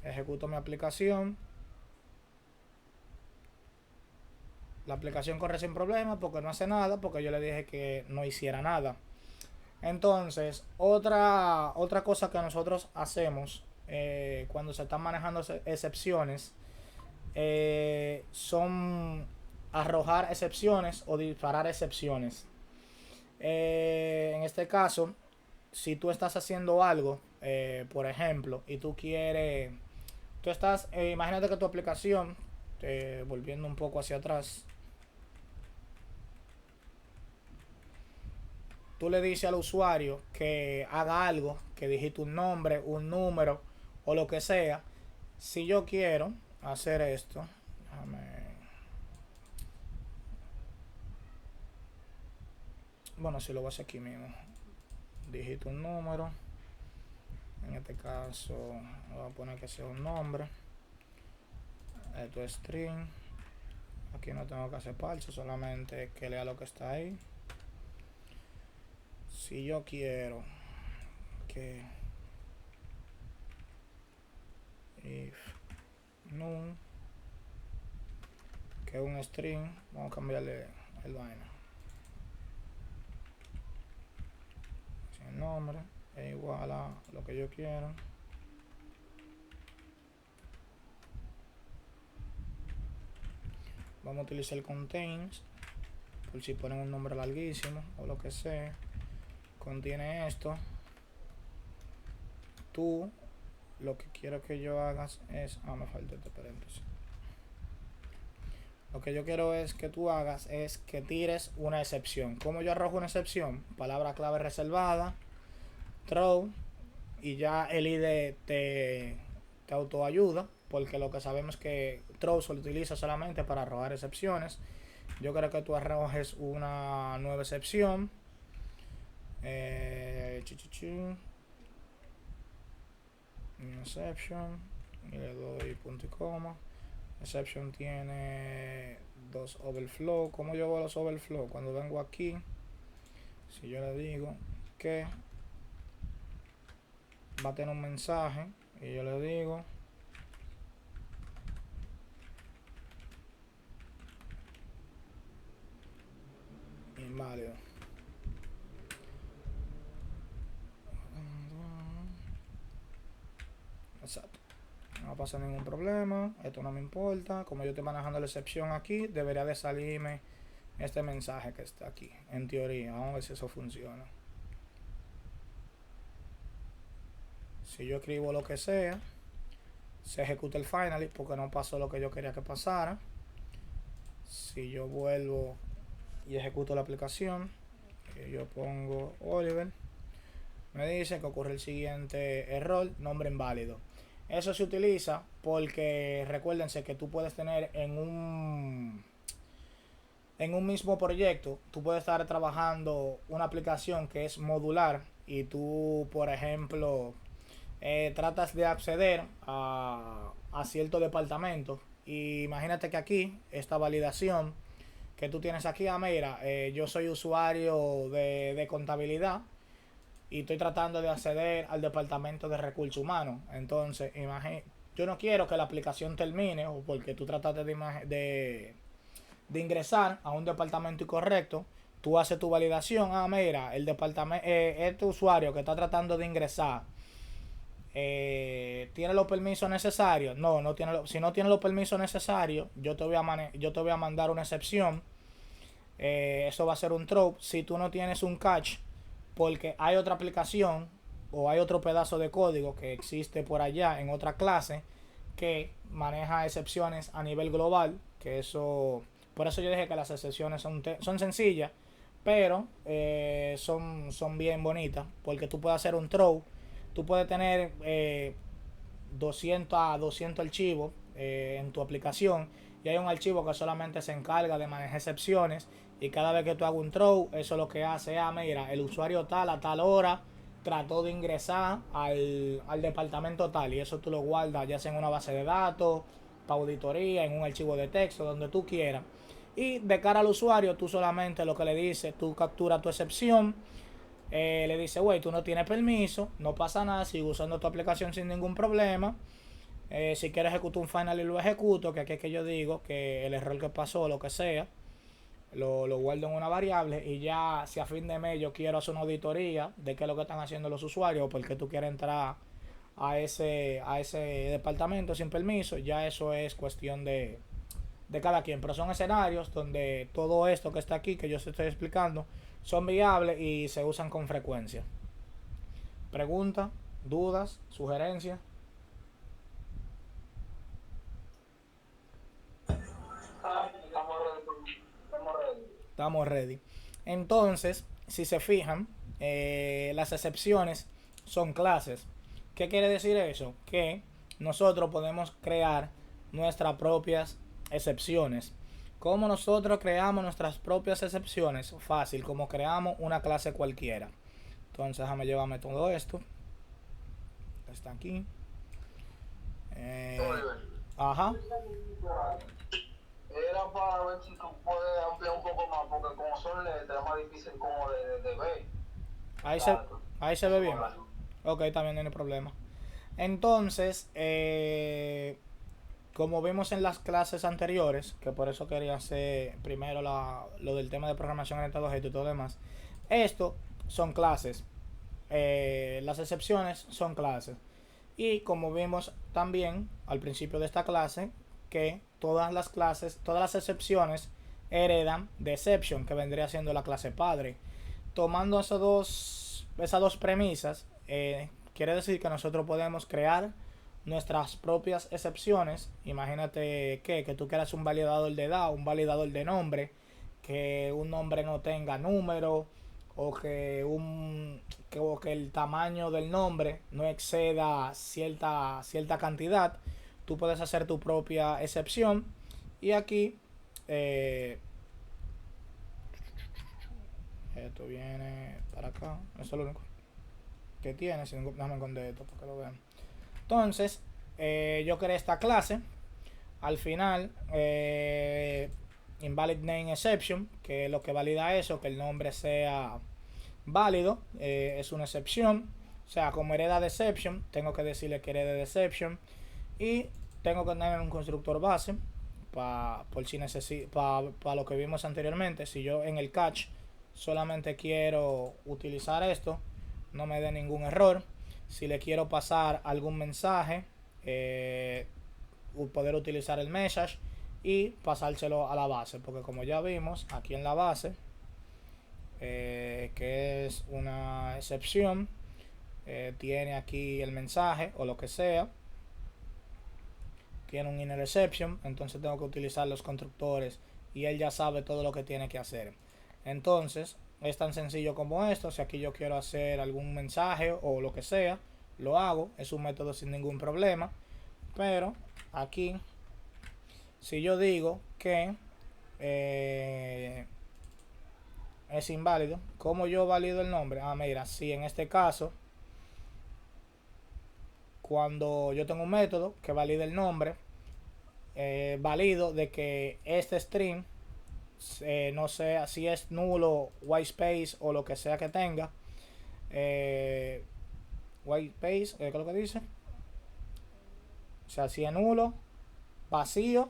Ejecuto mi aplicación. La aplicación corre sin problema porque no hace nada, porque yo le dije que no hiciera nada. Entonces, otra cosa que nosotros hacemos cuando se están manejando excepciones son arrojar excepciones o disparar excepciones. En este caso, si tú estás haciendo algo, por ejemplo, y tú estás, imagínate que tu aplicación, volviendo un poco hacia atrás, tú le dices al usuario que haga algo, que digite un nombre, un número o lo que sea. Si yo quiero hacer esto, bueno, si lo voy a hacer aquí mismo, digito un número, en este caso voy a poner que sea un nombre, esto es string, aquí no tengo que hacer parse, solamente que lea lo que está ahí. Si yo quiero que if num, que es un string, vamos a cambiarle el vaina, si el nombre es igual a lo que yo quiero, vamos a utilizar el contains, por si ponen un nombre larguísimo o lo que sea, contiene esto. Tú lo que quiero que yo hagas es, me falta este paréntesis. Lo que yo quiero es que tú hagas es que tires una excepción. ¿Cómo yo arrojo una excepción? Palabra clave reservada, throw, y ya el IDE te autoayuda, porque lo que sabemos es que throw se lo utiliza solamente para arrojar excepciones. Yo creo que tú arrojes una nueva excepción. Exception, y le doy punto y coma. Exception tiene 2 overflow. ¿Cómo yo hago los overflow? Cuando vengo aquí, si yo le digo que va a tener un mensaje y yo le digo inválido, exacto, no va a pasar ningún problema, esto no me importa. Como yo estoy manejando la excepción aquí, debería de salirme este mensaje que está aquí, en teoría. Vamos a ver si eso funciona. Si yo escribo lo que sea, se ejecuta el finally porque no pasó lo que yo quería que pasara. Si yo vuelvo y ejecuto la aplicación, yo pongo Oliver, me dice que ocurre el siguiente error, nombre inválido. Eso se utiliza porque recuérdense que tú puedes tener en un mismo proyecto, tú puedes estar trabajando una aplicación que es modular y tú, por ejemplo, tratas de acceder a cierto departamento. Y imagínate que aquí, esta validación que tú tienes aquí, mira, yo soy usuario de contabilidad y estoy tratando de acceder al departamento de recursos humanos. Entonces, yo no quiero que la aplicación termine, o porque tú trataste de ingresar a un departamento incorrecto. Tú haces tu validación. Mira, el departamento, este usuario que está tratando de ingresar, ¿tiene los permisos necesarios? No tiene. Si no tiene los permisos necesarios, yo te voy a mandar una excepción. Eso va a ser un throw. Si tú no tienes un catch, porque hay otra aplicación o hay otro pedazo de código que existe por allá en otra clase que maneja excepciones a nivel global, que eso, por eso yo dije que las excepciones son sencillas, pero son bien bonitas, porque tú puedes hacer un throw, tú puedes tener 200 a 200 archivos en tu aplicación, y hay un archivo que solamente se encarga de manejar excepciones, y cada vez que tú hagas un throw, eso lo que hace es, mira, el usuario tal a tal hora trató de ingresar al departamento tal, y eso tú lo guardas ya sea en una base de datos, para auditoría, en un archivo de texto, donde tú quieras. Y de cara al usuario, tú solamente lo que le dices, tú capturas tu excepción, le dice, güey, tú no tienes permiso, no pasa nada, sigue usando tu aplicación sin ningún problema. Si quieres ejecutar un final y lo ejecuto, que aquí es que yo digo que el error que pasó, lo que sea, lo guardo en una variable y ya si a fin de mes yo quiero hacer una auditoría de qué es lo que están haciendo los usuarios, porque tú quieres entrar a ese departamento sin permiso, ya eso es cuestión de cada quien. Pero son escenarios donde todo esto que está aquí, que yo os estoy explicando, son viables y se usan con frecuencia. Preguntas, dudas, sugerencias. Estamos ready. Entonces, si se fijan, las excepciones son clases. ¿Qué quiere decir eso? Que nosotros podemos crear nuestras propias excepciones. ¿Cómo nosotros creamos nuestras propias excepciones? Fácil, como creamos una clase cualquiera. Entonces, déjame llevarme todo esto. Está aquí. Ajá. Era para ver si tú puedes ampliar un poco más, porque como son letras, es más difícil como de ver. Ahí se, Exacto. ahí se ve bien. Ok, también no hay problema. Entonces, como vimos en las clases anteriores, que por eso quería hacer primero lo del tema de programación orientada a objetos y todo lo demás, esto son clases. Las excepciones son clases. Y como vimos también al principio de esta clase, que todas las clases, todas las excepciones heredan de exception, que vendría siendo la clase padre. Tomando esas dos premisas, quiere decir que nosotros podemos crear nuestras propias excepciones. Imagínate que tú quieras un validador de edad, un validador de nombre, que un nombre no tenga número o o que el tamaño del nombre no exceda cierta cantidad. Tú puedes hacer tu propia excepción y aquí esto viene para acá. Eso es lo único que tiene. Déjame esconder esto para que lo vean. Entonces, yo creé esta clase. Al final, invalid name exception, que es lo que valida eso, que el nombre sea válido, es una excepción. O sea, como hereda de exception, tengo que decirle que herede de exception. Y tengo que tener un constructor base por si para lo que vimos anteriormente. Si yo en el catch solamente quiero utilizar esto, no me dé ningún error. Si le quiero pasar algún mensaje, poder utilizar el message y pasárselo a la base, porque como ya vimos aquí en la base, que es una excepción, tiene aquí el mensaje o lo que sea, tiene un inner exception, entonces tengo que utilizar los constructores y él ya sabe todo lo que tiene que hacer. Entonces es tan sencillo como esto. Si aquí yo quiero hacer algún mensaje o lo que sea, lo hago, es un método sin ningún problema. Pero aquí, si yo digo que es inválido, ¿cómo yo valido el nombre? Ah, mira, si en este caso, cuando yo tengo un método que valide el nombre, valido de que este string, no sé si es nulo, white space o lo que sea que tenga, white space, ¿qué es lo que dice? O sea, si es nulo, vacío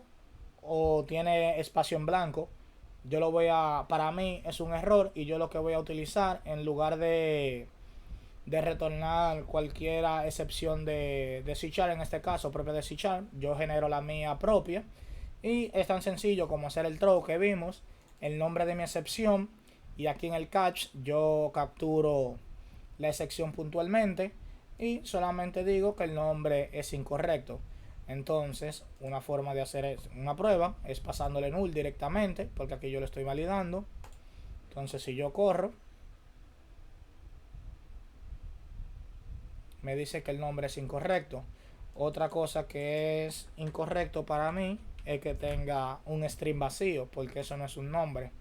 o tiene espacio en blanco, yo lo voy a, para mí es un error y yo lo que voy a utilizar en lugar de retornar cualquier excepción de C#, en este caso propia de C#, yo genero la mía propia y es tan sencillo como hacer el throw que vimos, el nombre de mi excepción, y aquí en el catch yo capturo la excepción puntualmente y solamente digo que el nombre es incorrecto. Entonces, una forma de hacer una prueba es pasándole null directamente, porque aquí yo lo estoy validando. Entonces, si yo corro, me dice que el nombre es incorrecto. Otra cosa que es incorrecto para mí es que tenga un string vacío, porque eso no es un nombre.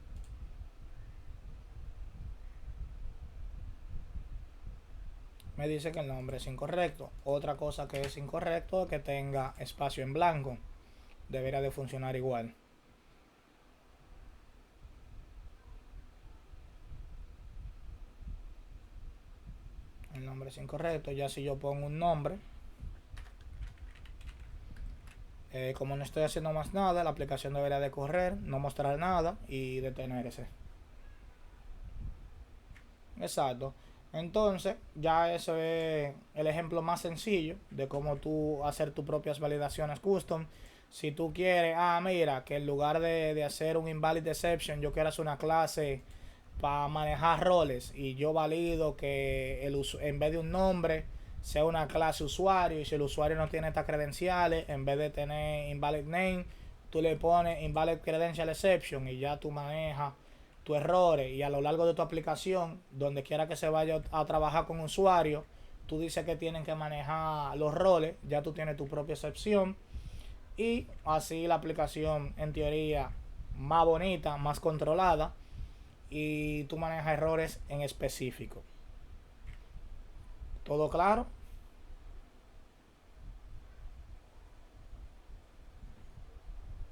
Me dice que el nombre es incorrecto. Otra cosa que es incorrecto es que tenga espacio en blanco. Debería de funcionar igual. el nombre es incorrecto. Ya si yo pongo un nombre, como no estoy haciendo más nada, la aplicación debería de correr, no mostrar nada y detenerse. Exacto. Entonces, ya eso es el ejemplo más sencillo de cómo tú hacer tus propias validaciones custom. Si tú quieres, mira, que en lugar de hacer un invalid exception, yo quiero hacer una clase para manejar roles y yo valido que en vez de un nombre sea una clase usuario, y si el usuario no tiene estas credenciales, en vez de tener invalid name, tú le pones invalid credential exception y ya tú manejas tus errores. Y a lo largo de tu aplicación, donde quiera que se vaya a trabajar con usuario, tú dices que tienen que manejar los roles, ya tú tienes tu propia excepción y así la aplicación en teoría más bonita, más controlada, y tú manejas errores en específico. ¿Todo claro?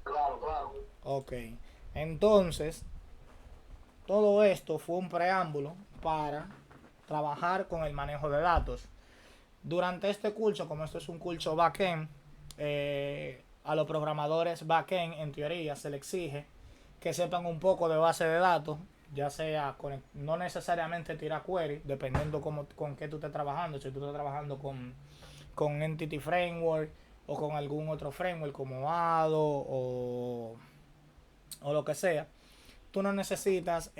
Claro, claro. Ok. Entonces, todo esto fue un preámbulo para trabajar con el manejo de datos. Durante este curso, como esto es un curso backend, a los programadores backend en teoría se les exige que sepan un poco de base de datos, ya sea no necesariamente tirar query, dependiendo con qué tú estés trabajando. Si tú estás trabajando con Entity Framework o con algún otro framework como ADO o lo que sea, tú no necesitas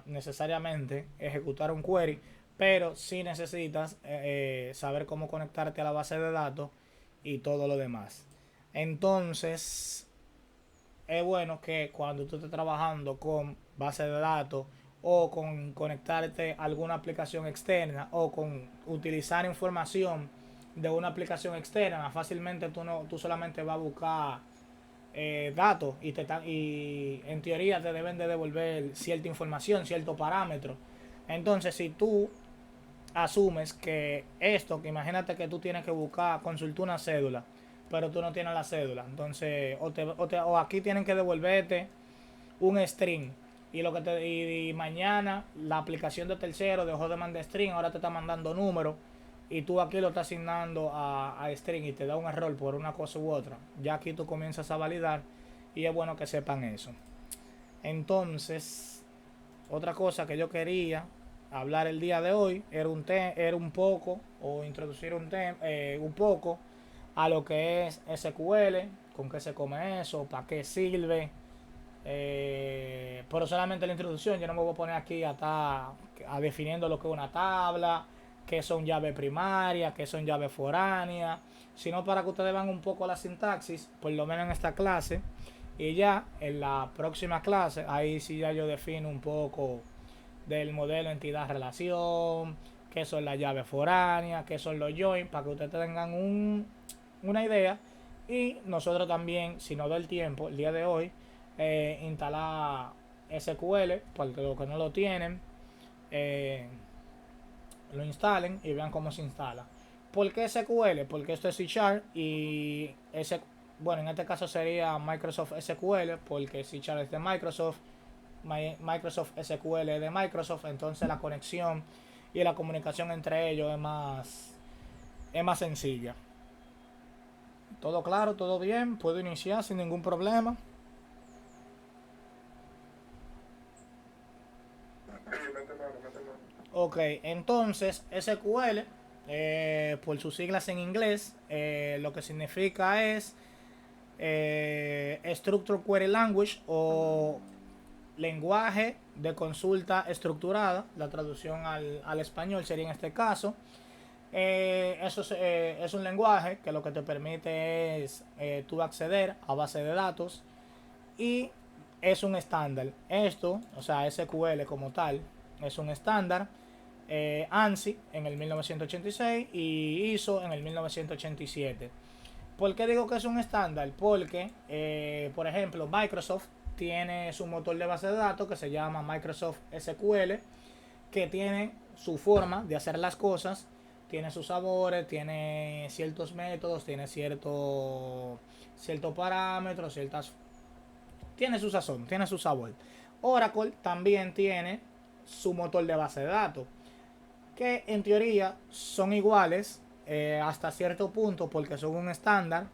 necesariamente ejecutar un query, pero sí necesitas saber cómo conectarte a la base de datos y todo lo demás. Entonces, es bueno que cuando tú estés trabajando con base de datos o con conectarte a alguna aplicación externa o con utilizar información de una aplicación externa, fácilmente tú solamente vas a buscar datos y en teoría te deben de devolver cierta información, cierto parámetro. Entonces, si tú asumes que que imagínate que tú tienes que buscar, consultar una cédula, pero tú no tienes la cédula, entonces o aquí tienen que devolverte un string y mañana la aplicación de tercero dejó de mandar string, ahora te está mandando números y tú aquí lo estás asignando a string y te da un error por una cosa u otra. Ya aquí tú comienzas a validar y es bueno que sepan eso. Entonces, otra cosa que yo quería hablar el día de hoy era un poco, o introducir un poco a lo que es SQL, con qué se come eso, para qué sirve. Pero solamente la introducción, yo no me voy a poner aquí a estar definiendo lo que es una tabla, qué son llaves primarias, qué son llaves foráneas, sino para que ustedes vean un poco la sintaxis, por lo menos en esta clase. Y ya en la próxima clase, ahí sí ya yo defino un poco del modelo entidad-relación, qué son las llaves foráneas, qué son los joins, para que ustedes tengan una idea. Y nosotros también, si nos da el tiempo, el día de hoy, instalar SQL, porque los que no lo tienen, lo instalen y vean cómo se instala. ¿Por qué SQL? Porque esto es C# y bueno, en este caso sería Microsoft SQL, porque C# es de Microsoft, Microsoft SQL es de Microsoft, entonces la conexión y la comunicación entre ellos es más sencilla. Todo claro, todo bien, puedo iniciar sin ningún problema. Ok, entonces SQL, por sus siglas en inglés, lo que significa es Structured Query Language o lenguaje de consulta estructurada. La traducción al español sería en este caso. Eso es un lenguaje que lo que te permite es tú acceder a base de datos y es un estándar. Esto, o sea, SQL como tal, es un estándar. ANSI en el 1986 y ISO en el 1987. ¿Por qué digo que es un estándar? Porque, por ejemplo, Microsoft tiene su motor de base de datos que se llama Microsoft SQL, que tiene su forma de hacer las cosas, tiene sus sabores, tiene ciertos métodos, tiene ciertos parámetros, tiene su sazón, tiene su sabor. Oracle también tiene su motor de base de datos. que en teoría son iguales hasta cierto punto porque son un estándar,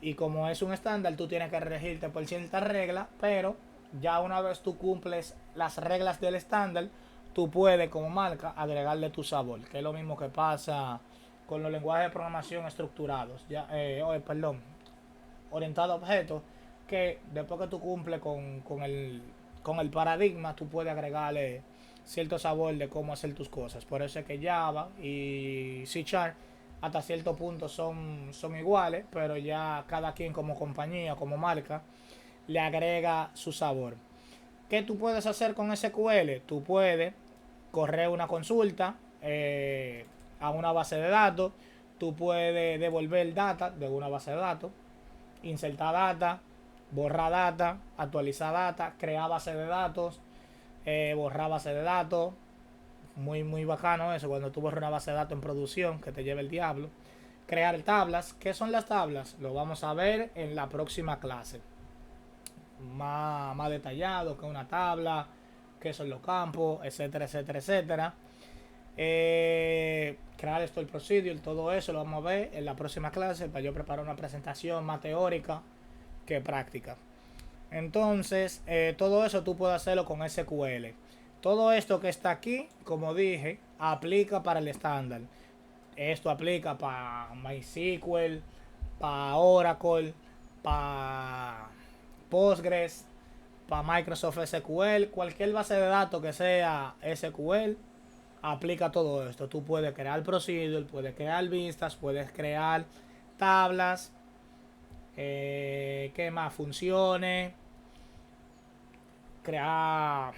y como es un estándar tú tienes que regirte por ciertas reglas, pero ya una vez tú cumples las reglas del estándar, tú puedes como marca agregarle tu sabor, que es lo mismo que pasa con los lenguajes de programación estructurados, ya, perdón, orientado a objetos, que después que tú cumples con el paradigma, tú puedes agregarle cierto sabor de cómo hacer tus cosas. Por eso es que Java y C# hasta cierto punto son iguales, pero ya cada quien como compañía, como marca, le agrega su sabor. ¿Qué tú puedes hacer con SQL? Tú puedes correr una consulta a una base de datos, tú puedes devolver data de una base de datos, insertar data, borrar data, actualizar data, crear base de datos, borrar base de datos. Muy bacano eso, cuando tú borras una base de datos en producción, que te lleve el diablo. Crear tablas. ¿Qué son las tablas? Lo vamos a ver en la próxima clase. Más detallado que una tabla, qué son los campos, etcétera, etcétera, etcétera. Crear esto, el procedure, todo eso lo vamos a ver en la próxima clase para yo preparar una presentación más teórica que práctica. Entonces, todo eso tú puedes hacerlo con SQL. Todo esto que está aquí, como dije, aplica para el estándar. Esto aplica para MySQL, para Oracle, para Postgres, para Microsoft SQL, cualquier base de datos que sea SQL, aplica todo esto. Tú puedes crear procedure, puedes crear vistas, puedes crear tablas, ¿qué más? Funciones, crear,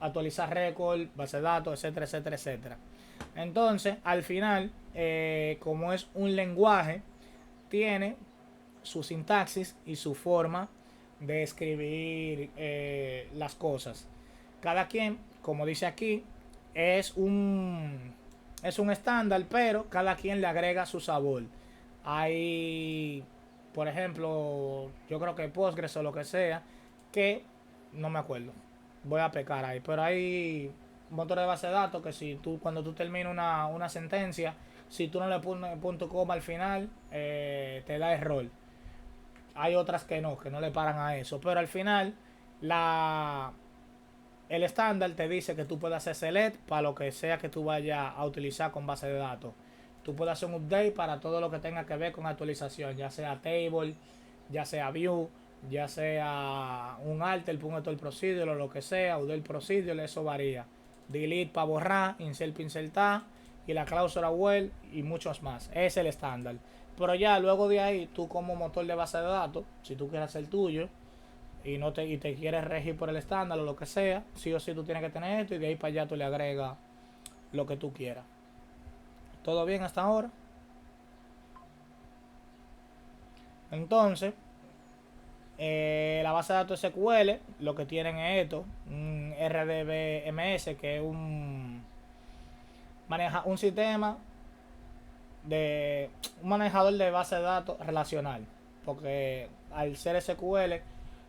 actualizar récord, base de datos, etcétera, etcétera, etcétera. Entonces, al final, como es un lenguaje, tiene su sintaxis y su forma de escribir las cosas. Cada quien, como dice aquí, es un estándar, pero cada quien le agrega su sabor. Hay, por ejemplo, yo creo que Postgres o lo que sea, que no me acuerdo, voy a pecar ahí, pero hay motores de base de datos que si tú, cuando tú terminas una sentencia, si tú no le pones punto coma al final, te da error. Hay otras que no le paran a eso, pero al final el estándar te dice que tú puedes hacer select para lo que sea que tú vayas a utilizar con base de datos. Tú puedes hacer un update para todo lo que tenga que ver con actualización, ya sea table, ya sea view, ya sea un alter, punto el procedure o lo que sea, o del procedure, eso varía. Delete para borrar, insert para insertar, y la cláusula while y muchos más. Es el estándar. Pero ya luego de ahí, tú como motor de base de datos, si tú quieres hacer tuyo, y te quieres regir por el estándar o lo que sea, sí o sí tú tienes que tener esto, y de ahí para allá tú le agregas lo que tú quieras. ¿Todo bien hasta ahora? Entonces, la base de datos SQL lo que tienen es esto, un RDBMS, que es maneja un sistema de un manejador de base de datos relacional, porque al ser SQL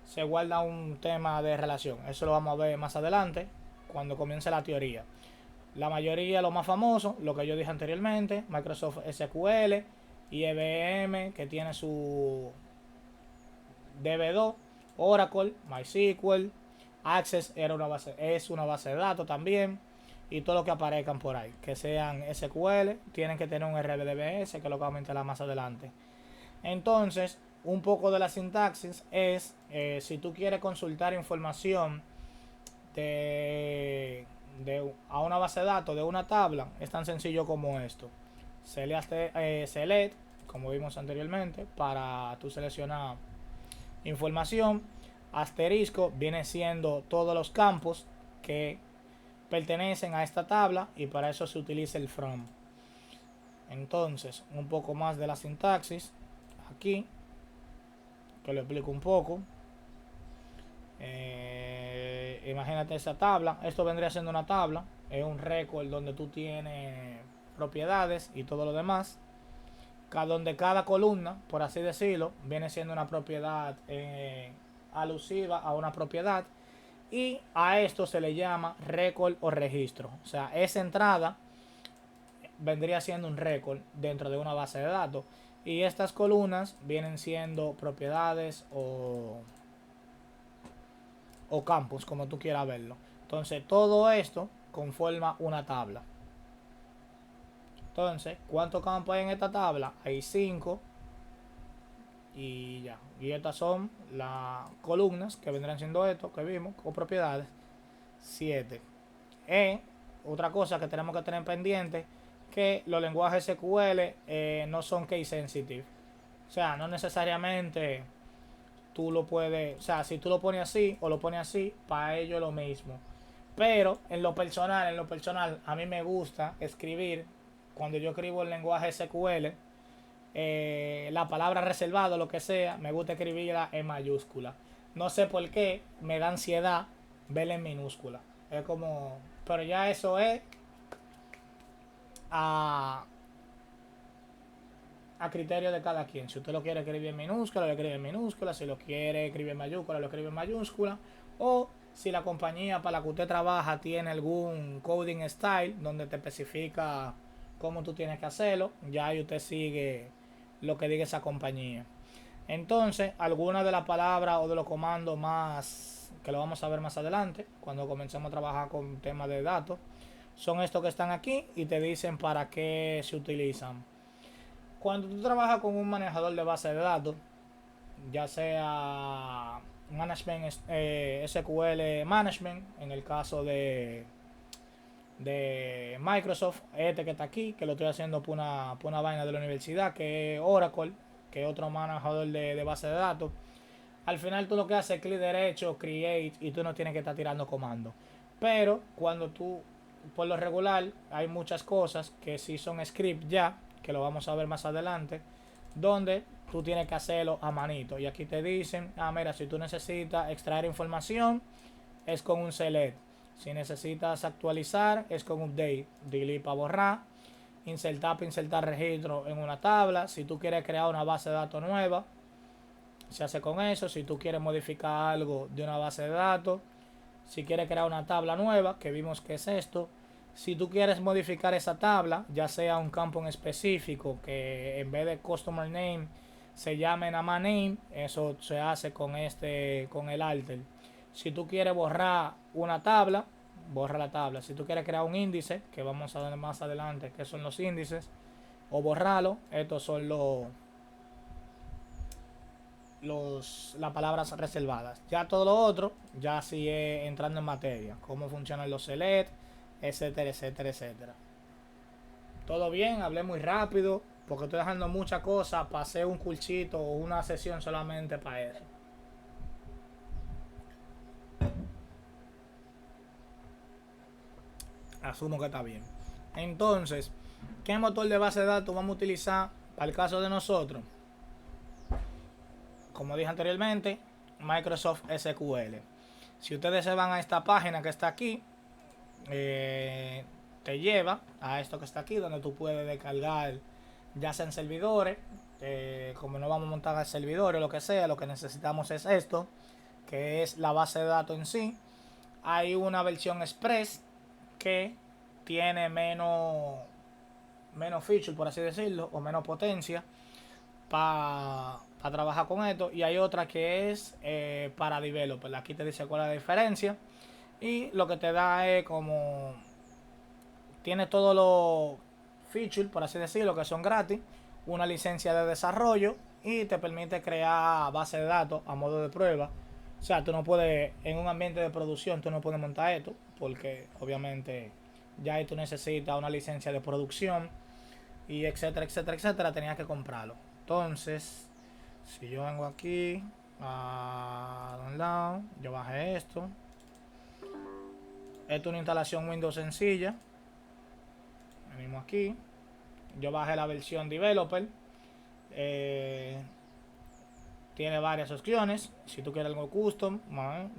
se guarda un tema de relación. Eso lo vamos a ver más adelante cuando comience la teoría. La mayoría, lo más famoso, lo que yo dije anteriormente, Microsoft SQL, IBM, que tiene su DB2, Oracle, MySQL, Access es una base de datos también, y todo lo que aparezcan por ahí, que sean SQL, tienen que tener un RDBMS, que es lo que vamos a entrar más adelante. Entonces, un poco de la sintaxis es, si tú quieres consultar información a una base de datos de una tabla, es tan sencillo como esto. Select, como vimos anteriormente, para tú seleccionar información. Asterisco viene siendo todos los campos que pertenecen a esta tabla, y para eso se utiliza el from. Entonces, un poco más de la sintaxis aquí, que lo explico un poco. Imagínate esa tabla. Esto vendría siendo una tabla, es un récord donde tú tienes propiedades y todo lo demás, donde cada columna, por así decirlo, viene siendo una propiedad alusiva a una propiedad, y a esto se le llama récord o registro. O sea, esa entrada vendría siendo un récord dentro de una base de datos, y estas columnas vienen siendo propiedades o campos, como tú quieras verlo. Entonces todo esto conforma una tabla. Entonces, ¿cuántos campos hay en esta tabla? Hay 5 y ya. Y estas son las columnas que vendrán siendo esto que vimos, o propiedades. 7. Otra cosa que tenemos que tener pendiente, que los lenguajes SQL no son case sensitive. O sea, no necesariamente tú lo puedes, o sea, si tú lo pones así o lo pones así, para ello es lo mismo. Pero en lo personal, a mí me gusta escribir, cuando yo escribo el lenguaje SQL, la palabra reservado, lo que sea, me gusta escribirla en mayúscula. No sé por qué, me da ansiedad verla en minúscula. Es como, pero ya eso es a criterio de cada quien. Si usted lo quiere escribir en minúscula, lo escribe en minúscula. Si lo quiere escribir en mayúscula, lo escribe en mayúscula. O si la compañía para la que usted trabaja tiene algún coding style donde te especifica cómo tú tienes que hacerlo, ya ahí usted sigue lo que diga esa compañía. Entonces, algunas de las palabras o de los comandos más que lo vamos a ver más adelante, cuando comencemos a trabajar con temas de datos, son estos que están aquí y te dicen para qué se utilizan. Cuando tú trabajas con un manejador de base de datos, ya sea Management SQL Management, en el caso de Microsoft, este que está aquí, que lo estoy haciendo por una vaina de la universidad, que es Oracle, que es otro manejador de base de datos. Al final tú lo que haces es clic derecho, create, y tú no tienes que estar tirando comandos. Pero cuando tú, por lo regular, hay muchas cosas que sí son script ya, que lo vamos a ver más adelante, donde tú tienes que hacerlo a manito. Y aquí te dicen, mira, si tú necesitas extraer información, es con un select. Si necesitas actualizar, es con update. Delete para borrar. Insertar registro en una tabla. Si tú quieres crear una base de datos nueva, se hace con eso. Si tú quieres modificar algo de una base de datos, si quieres crear una tabla nueva, que vimos que es esto. Si tú quieres modificar esa tabla, ya sea un campo en específico, que en vez de customer name se llame nada más name, eso se hace con el alter. Si tú quieres borrar una tabla, borra la tabla. Si tú quieres crear un índice, que vamos a ver más adelante que son los índices, o borrarlo, estos son las palabras reservadas. Ya todo lo otro, ya sigue entrando en materia, cómo funcionan los select, etcétera, etcétera, etcétera. Todo bien, hablé muy rápido, porque estoy dejando muchas cosas para hacer un cursito o una sesión solamente para eso. Asumo que está bien. Entonces, ¿qué motor de base de datos vamos a utilizar para el caso de nosotros? Como dije anteriormente, Microsoft SQL. Si ustedes se van a esta página que está aquí, te lleva a esto que está aquí, donde tú puedes descargar, ya sean servidores, como no vamos a montar servidores, lo que sea, lo que necesitamos es esto, que es la base de datos en sí. Hay una versión express que tiene menos feature, por así decirlo, o menos potencia para trabajar con esto, y hay otra que es para developer. Aquí te dice cuál es la diferencia, y lo que te da es como tiene todos los features, por así decirlo, que son gratis, una licencia de desarrollo, y te permite crear base de datos a modo de prueba. O sea, tú no puedes, en un ambiente de producción, tú no puedes montar esto, porque obviamente ya ahí tú necesitas una licencia de producción, y etcétera, etcétera, etcétera, tenías que comprarlo. Entonces, si yo vengo aquí a download, yo bajé esto. Esto es una instalación Windows sencilla. Venimos aquí. Yo bajé la versión developer. Tiene varias opciones. Si tú quieres algo custom,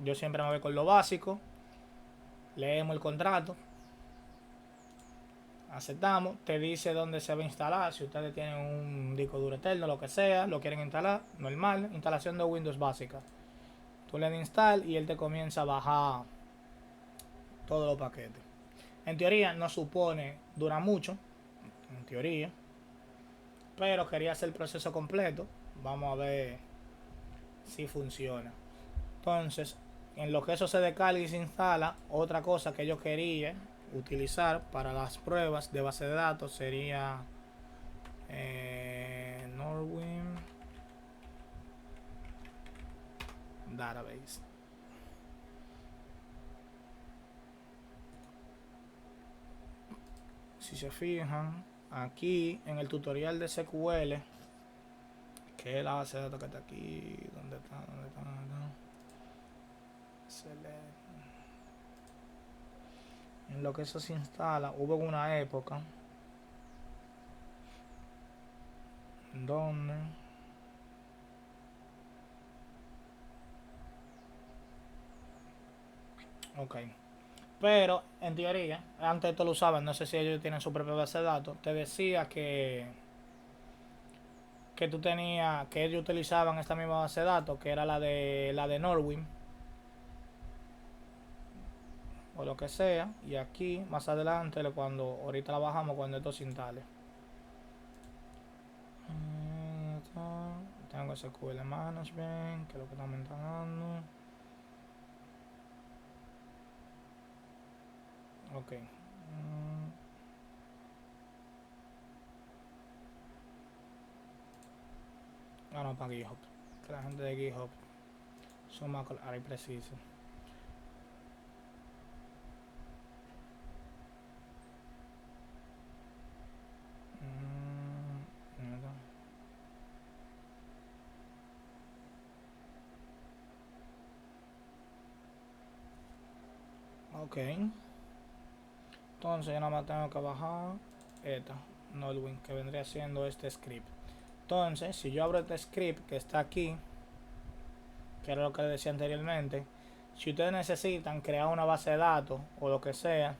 yo siempre me voy con lo básico. Leemos el contrato. Aceptamos, te dice dónde se va a instalar. Si ustedes tienen un disco duro eterno, lo que sea, lo quieren instalar, normal, instalación de Windows básica. Tú le das install y él te comienza a bajar todos los paquetes. En teoría no supone dura mucho, en teoría, pero quería hacer el proceso completo. Vamos a ver si funciona. Entonces, en lo que eso se descarga y se instala, otra cosa que yo quería utilizar para las pruebas de base de datos sería Norwin Database. Si se fijan, aquí en el tutorial de SQL, que es la base de datos que está aquí, ¿dónde está? ¿Dónde está? ¿Dónde está? En lo que eso se instala, hubo una época donde ok, pero en teoría antes esto lo usaban, no sé si ellos tienen su propia base de datos, te decía que tú tenías, que ellos utilizaban esta misma base de datos, que era la de Norwin o lo que sea, y aquí más adelante cuando ahorita la bajamos cuando esto se instale. Tengo SQL Management, que es lo que estamos instalando. Ok. No, para GitHub. Que la gente de GitHub son más claros y precisos. Ok. Entonces yo nada más tengo que bajar esta Nodewin, que vendría siendo este script. Entonces, si yo abro este script que está aquí, que era lo que les decía anteriormente, si ustedes necesitan crear una base de datos o lo que sea,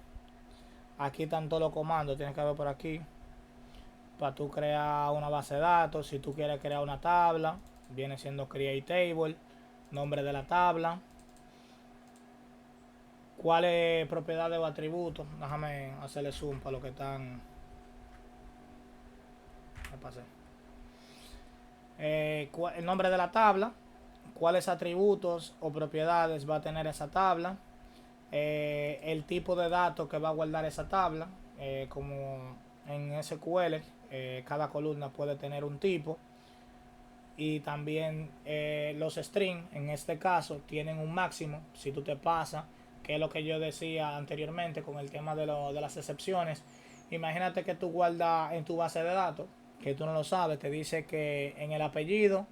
aquí están todos los comandos, tienes que ver por aquí, para tú crear una base de datos. Si tú quieres crear una tabla, viene siendo create table, nombre de la tabla, cuáles propiedades o atributos, déjame hacerle zoom para los que están, me pasé, el nombre de la tabla, cuáles atributos o propiedades va a tener esa tabla, el tipo de datos que va a guardar esa tabla, como en SQL cada columna puede tener un tipo, y también los strings en este caso tienen un máximo. Si tú te pasas, que es lo que yo decía anteriormente con el tema de las excepciones, imagínate que tú guardas en tu base de datos, que tú no lo sabes, te dice que en el apellido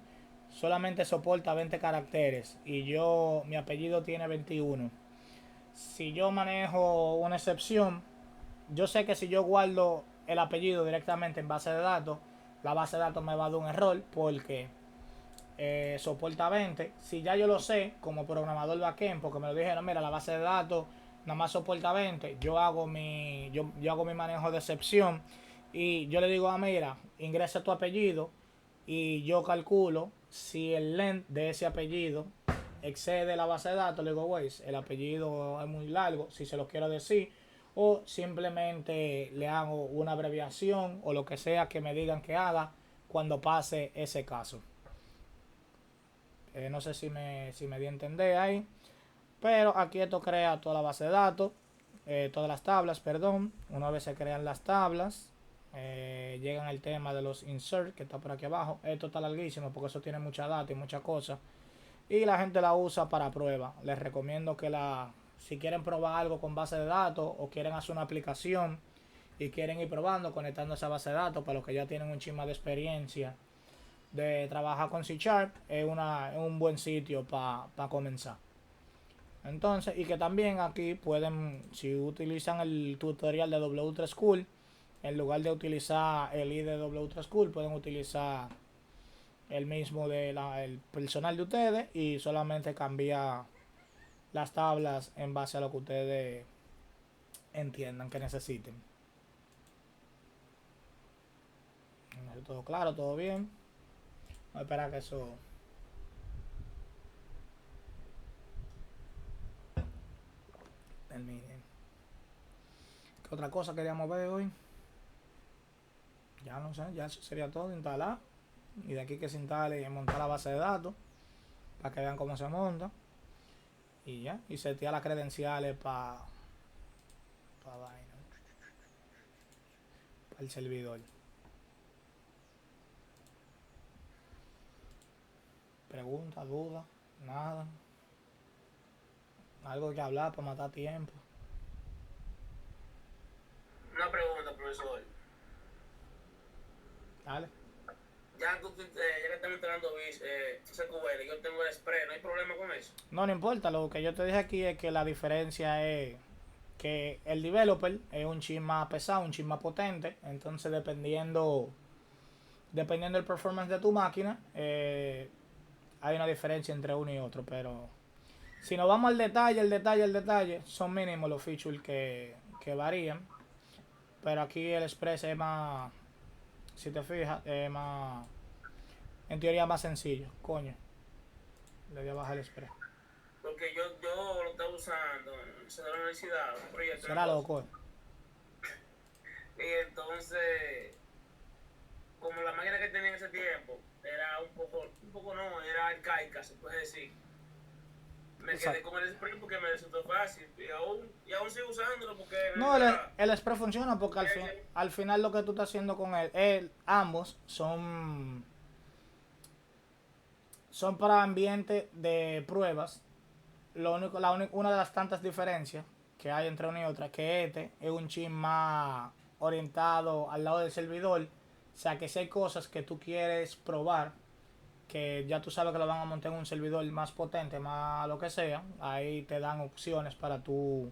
solamente soporta 20 caracteres y mi apellido tiene 21. Si yo manejo una excepción, yo sé que si yo guardo el apellido directamente en base de datos, la base de datos me va a dar un error porque soporta 20. Si ya yo lo sé como programador backend, porque me lo dijeron, mira, la base de datos nada más soporta 20, yo hago mi manejo de excepción y yo le digo, mira, ingresa tu apellido y yo calculo si el length de ese apellido excede la base de datos. Le digo, güey, el apellido es muy largo, si se lo quiero decir, o simplemente le hago una abreviación o lo que sea que me digan que haga cuando pase ese caso. No sé si me di a entender ahí, pero aquí esto crea toda la base de datos, todas las tablas, perdón. Una vez se crean las tablas, llegan al tema de los insert, que está por aquí abajo. Esto está larguísimo porque eso tiene mucha data y muchas cosas, y la gente la usa para prueba. Les recomiendo que si quieren probar algo con base de datos o quieren hacer una aplicación y quieren ir probando, conectando esa base de datos, para los que ya tienen un chisma de experiencia de trabajar con C#, es un buen sitio para comenzar. Entonces, y que también aquí pueden, si utilizan el tutorial de W3 School, en lugar de utilizar el ID de W3 School, pueden utilizar el mismo el personal de ustedes y solamente cambiar las tablas en base a lo que ustedes entiendan que necesiten. Todo claro, todo bien. Vamos a esperar que eso el mínimo. ¿Qué otra cosa queríamos ver hoy? Ya no sé, ya eso sería todo, instalar. Y de aquí que se instale y montar la base de datos. Para que vean cómo se monta. Y ya, y setear las credenciales para el servidor. Pregunta, duda, nada. Algo que hablar para matar tiempo. Una pregunta, profesor. Dale. Ya que estamos instalando SQL, yo tengo el Express, ¿no hay problema con eso? No, no importa, lo que yo te dije aquí es que la diferencia es que el developer es un chip más pesado, un chip más potente, entonces dependiendo del performance de tu máquina, hay una diferencia entre uno y otro, pero si nos vamos al detalle, son mínimos los features que varían, pero aquí el Express es más, si te fijas, es más, en teoría más sencillo, coño, le voy a bajar el Express. Porque yo lo estaba usando en la universidad, un proyecto. Será loco. Y entonces, como la máquina que tenía en ese tiempo era un poco no, era arcaica, se puede decir. Me quedé con el Express porque me resultó fácil y aún sigo usándolo porque... No, el Express funciona porque al final lo que tú estás haciendo con ambos son para ambiente de pruebas. Una de las tantas diferencias que hay entre una y otra, que este es un chip más orientado al lado del servidor. O sea que si hay cosas que tú quieres probar, que ya tú sabes que lo van a montar en un servidor más potente, más lo que sea, ahí te dan opciones para tú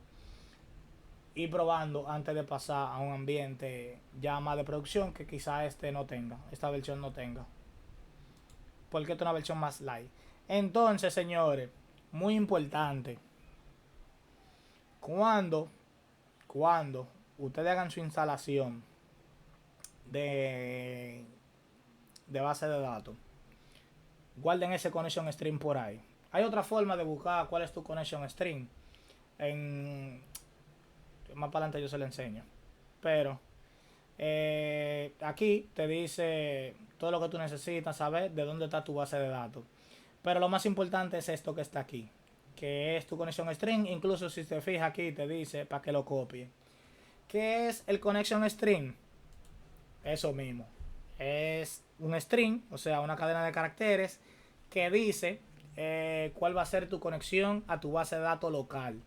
ir probando antes de pasar a un ambiente ya más de producción que quizá esta versión no tenga. Porque esta es una versión más light. Entonces, señores, muy importante, cuando ustedes hagan su instalación de base de datos, guarden ese connection string por ahí. Hay otra forma de buscar cuál es tu connection string. Más para adelante yo se lo enseño. Pero aquí te dice todo lo que tú necesitas saber de dónde está tu base de datos. Pero lo más importante es esto que está aquí, que es tu connection string. Incluso si te fijas aquí te dice para que lo copie. ¿Qué es el connection string? Eso mismo. Es un string, o sea, una cadena de caracteres que dice cuál va a ser tu conexión a tu base de datos local.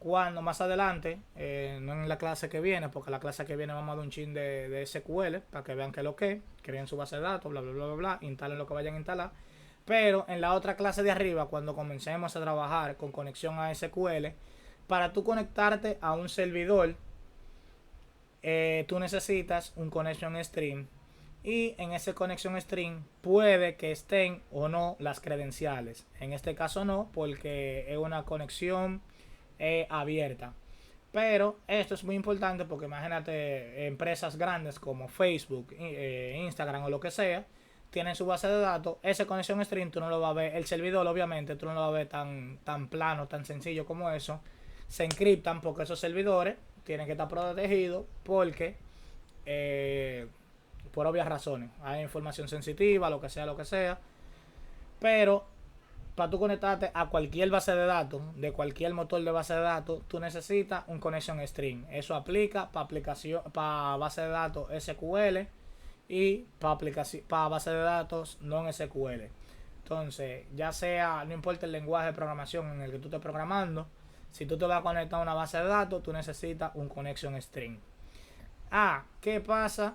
Cuando más adelante, no en la clase que viene, porque la clase que viene vamos a dar un chin de SQL para que vean que lo que creen su base de datos, bla bla bla bla bla, instalen lo que vayan a instalar. Pero en la otra clase de arriba, cuando comencemos a trabajar con conexión a SQL, para tú conectarte a un servidor, tú necesitas un connection string. Y en ese connection string puede que estén o no las credenciales. En este caso no, porque es una conexión abierta. Pero esto es muy importante porque imagínate empresas grandes como Facebook, Instagram o lo que sea, tienen su base de datos. Ese connection string tú no lo vas a ver, el servidor obviamente tú no lo vas a ver tan plano, tan sencillo como eso. Se encriptan porque esos servidores tienen que estar protegidos porque por obvias razones hay información sensitiva, lo que sea. Pero para tú conectarte a cualquier base de datos, de cualquier motor de base de datos, tú necesitas un connection string. Eso aplica para base de datos SQL y para base de datos non SQL. Entonces, ya sea, no importa el lenguaje de programación en el que tú estés programando, si tú te vas a conectar a una base de datos, tú necesitas un connection string. ¿Qué pasa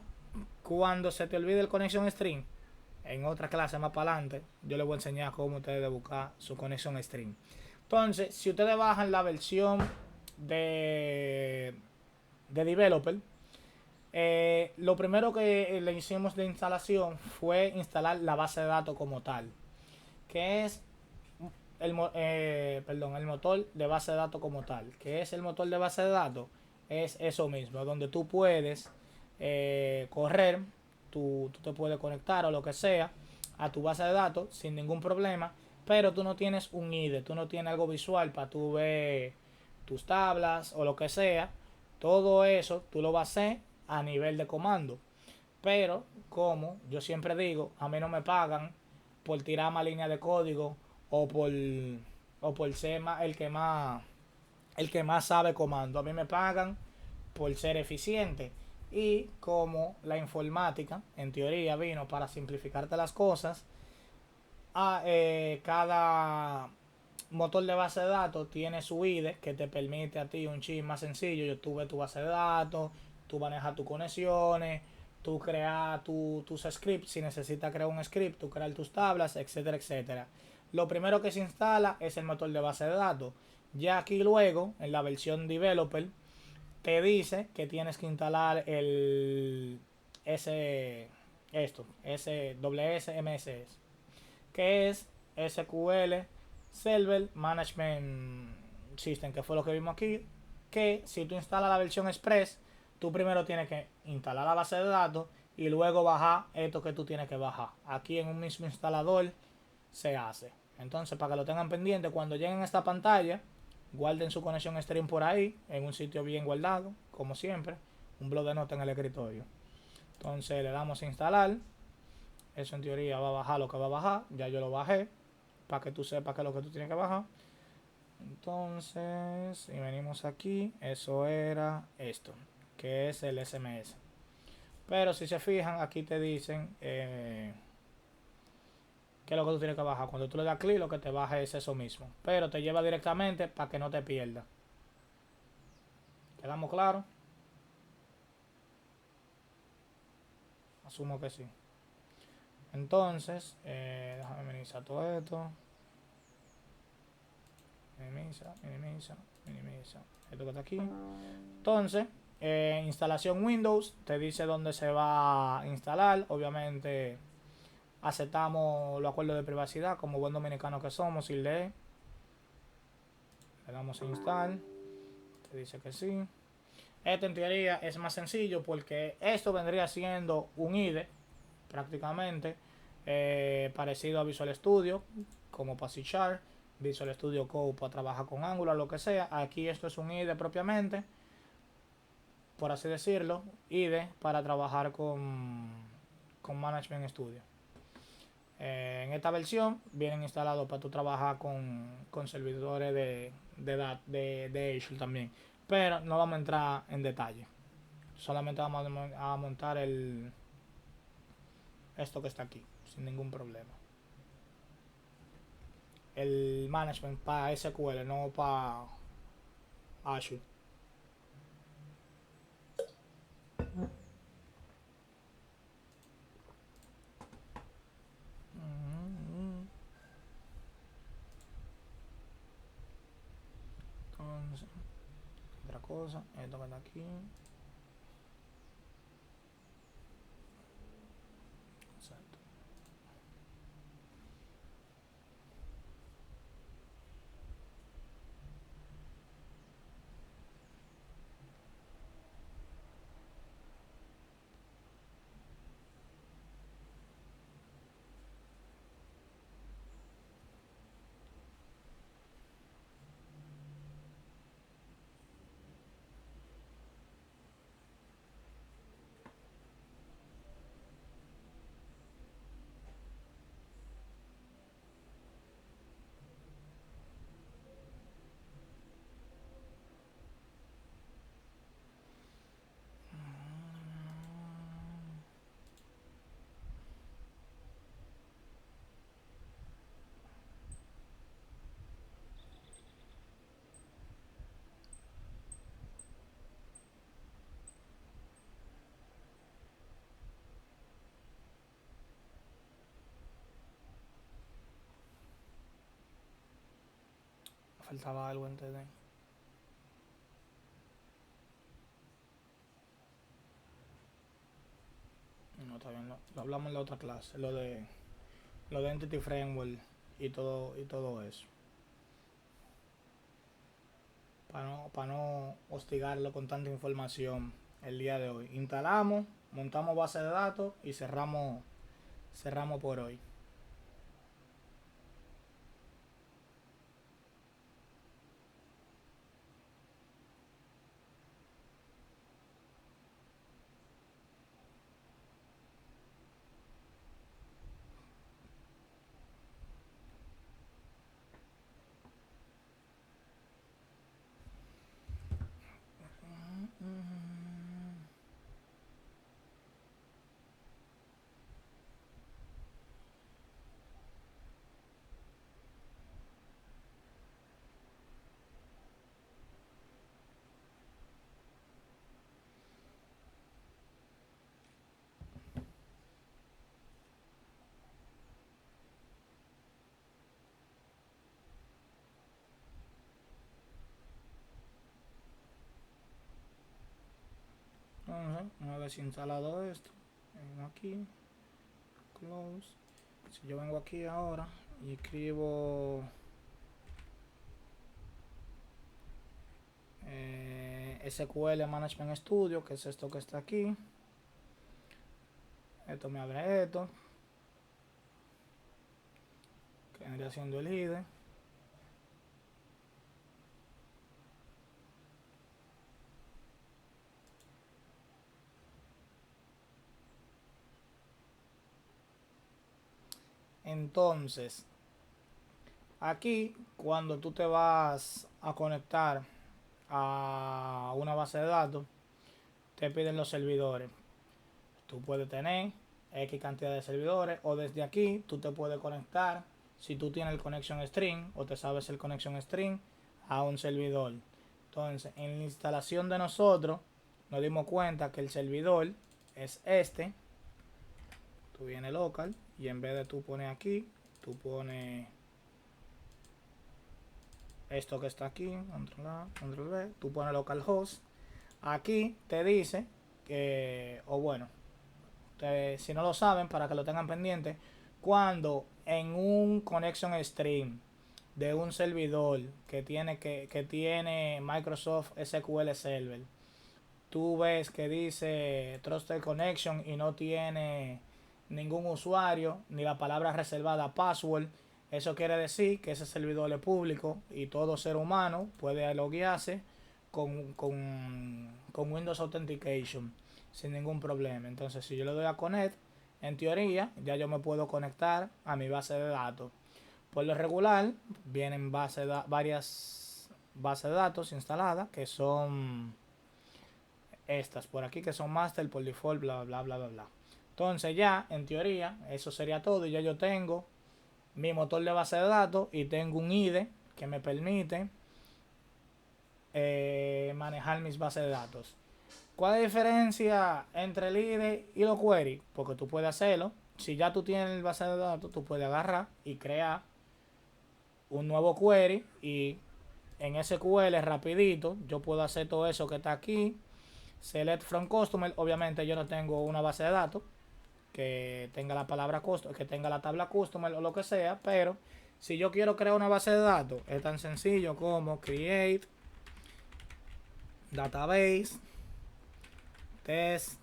cuando se te olvide el connection string? En otra clase más para adelante yo les voy a enseñar cómo ustedes deben buscar su connection string. Entonces, si ustedes bajan la versión de developer, lo primero que le hicimos de instalación fue instalar la base de datos como tal, que es el motor de base de datos como tal. ¿Qué es el motor de base de datos? Es eso mismo, donde tú puedes correr, tú te puedes conectar o lo que sea a tu base de datos sin ningún problema, pero tú no tienes un IDE, tú no tienes algo visual para tú ver tus tablas o lo que sea, todo eso tú lo vas a hacer a nivel de comando. Pero, como yo siempre digo, a mí no me pagan por tirar más líneas de código o por ser el que más sabe comando. A mí me pagan por ser eficiente. Y como la informática, en teoría, vino para simplificarte las cosas, cada motor de base de datos tiene su IDE que te permite a ti un chip más sencillo. Yo tuve tu base de datos, tú manejas tus conexiones, tú creas tus scripts. Si necesitas crear un script, tú creas tus tablas, etcétera, etcétera. Lo primero que se instala es el motor de base de datos. Ya aquí luego, en la versión developer, te dice que tienes que instalar el WSMS, que es SQL Server Management System, que fue lo que vimos aquí. Que si tú instalas la versión Express, tú primero tienes que instalar la base de datos y luego bajar esto que tú tienes que bajar. Aquí en un mismo instalador se hace. Entonces, para que lo tengan pendiente, cuando lleguen a esta pantalla, guarden su conexión stream por ahí, en un sitio bien guardado, como siempre, un blog de notas en el escritorio. Entonces le damos a instalar. Eso en teoría va a bajar lo que va a bajar. Ya yo lo bajé, para que tú sepas que es lo que tú tienes que bajar. Entonces, si venimos aquí, eso era esto, que es el SMS. Pero si se fijan, aquí te dicen qué es lo que tú tienes que bajar. Cuando tú le das clic, lo que te baja es eso mismo. Pero te lleva directamente para que no te pierdas. ¿Quedamos claros? Asumo que sí. Entonces, déjame minimizar todo esto. Minimiza. Esto que está aquí. Entonces, instalación Windows. Te dice dónde se va a instalar. Obviamente, aceptamos los acuerdos de privacidad como buen dominicano que somos y le damos a install. Te dice que sí. Esto en teoría es más sencillo porque esto vendría siendo un IDE prácticamente parecido a Visual Studio como para C#, Visual Studio Code para trabajar con Angular, lo que sea. Aquí esto es un IDE propiamente, por así decirlo, IDE para trabajar con Management Studio. En esta versión vienen instalados para tu trabajar con servidores de Azure también, pero no vamos a entrar en detalle. Solamente vamos a montar esto que está aquí sin ningún problema. El management para SQL, no para Azure. Entonces, otra cosa, esto que está aquí. Exacto. Faltaba algo antes de. No, está bien, lo hablamos en la otra clase, lo de Entity Framework y todo eso. Para no hostigarlo con tanta información el día de hoy. Instalamos, montamos base de datos y cerramos por hoy. Entonces, una vez instalado esto, vengo aquí, close. Si yo vengo aquí ahora y escribo SQL Management Studio, que es esto que está aquí, esto me abre esto, que vendría siendo el IDE. Entonces, aquí cuando tú te vas a conectar a una base de datos, te piden los servidores. Tú puedes tener X cantidad de servidores, o desde aquí tú te puedes conectar, si tú tienes el connection string o te sabes el connection string, a un servidor. Entonces, en la instalación de nosotros nos dimos cuenta que el servidor es este. Tú vienes local y en vez de tú poner aquí, tú pones esto que está aquí, control A, control B, tú pones localhost. Aquí te dice que, o bueno, si no lo saben, para que lo tengan pendiente, cuando en un connection stream de un servidor que tiene Microsoft SQL Server, tú ves que dice Trusted Connection y no tiene ningún usuario ni la palabra reservada password, eso quiere decir que ese servidor es público y todo ser humano puede loguearse con Windows Authentication sin ningún problema. Entonces, si yo le doy a Connect, en teoría ya yo me puedo conectar a mi base de datos. Por lo regular vienen varias bases de datos instaladas, que son estas por aquí, que son master por default, bla bla bla bla bla. Entonces ya en teoría eso sería todo, y ya yo tengo mi motor de base de datos y tengo un IDE que me permite manejar mis bases de datos. ¿Cuál es la diferencia entre el IDE y los queries? Porque tú puedes hacerlo. Si ya tú tienes el base de datos, tú puedes agarrar y crear un nuevo query, y en SQL rapidito yo puedo hacer todo eso que está aquí. Select from customer. Obviamente yo no tengo una base de datos que tenga la palabra customer, que tenga la tabla customer o lo que sea, pero si yo quiero crear una base de datos, es tan sencillo como create database test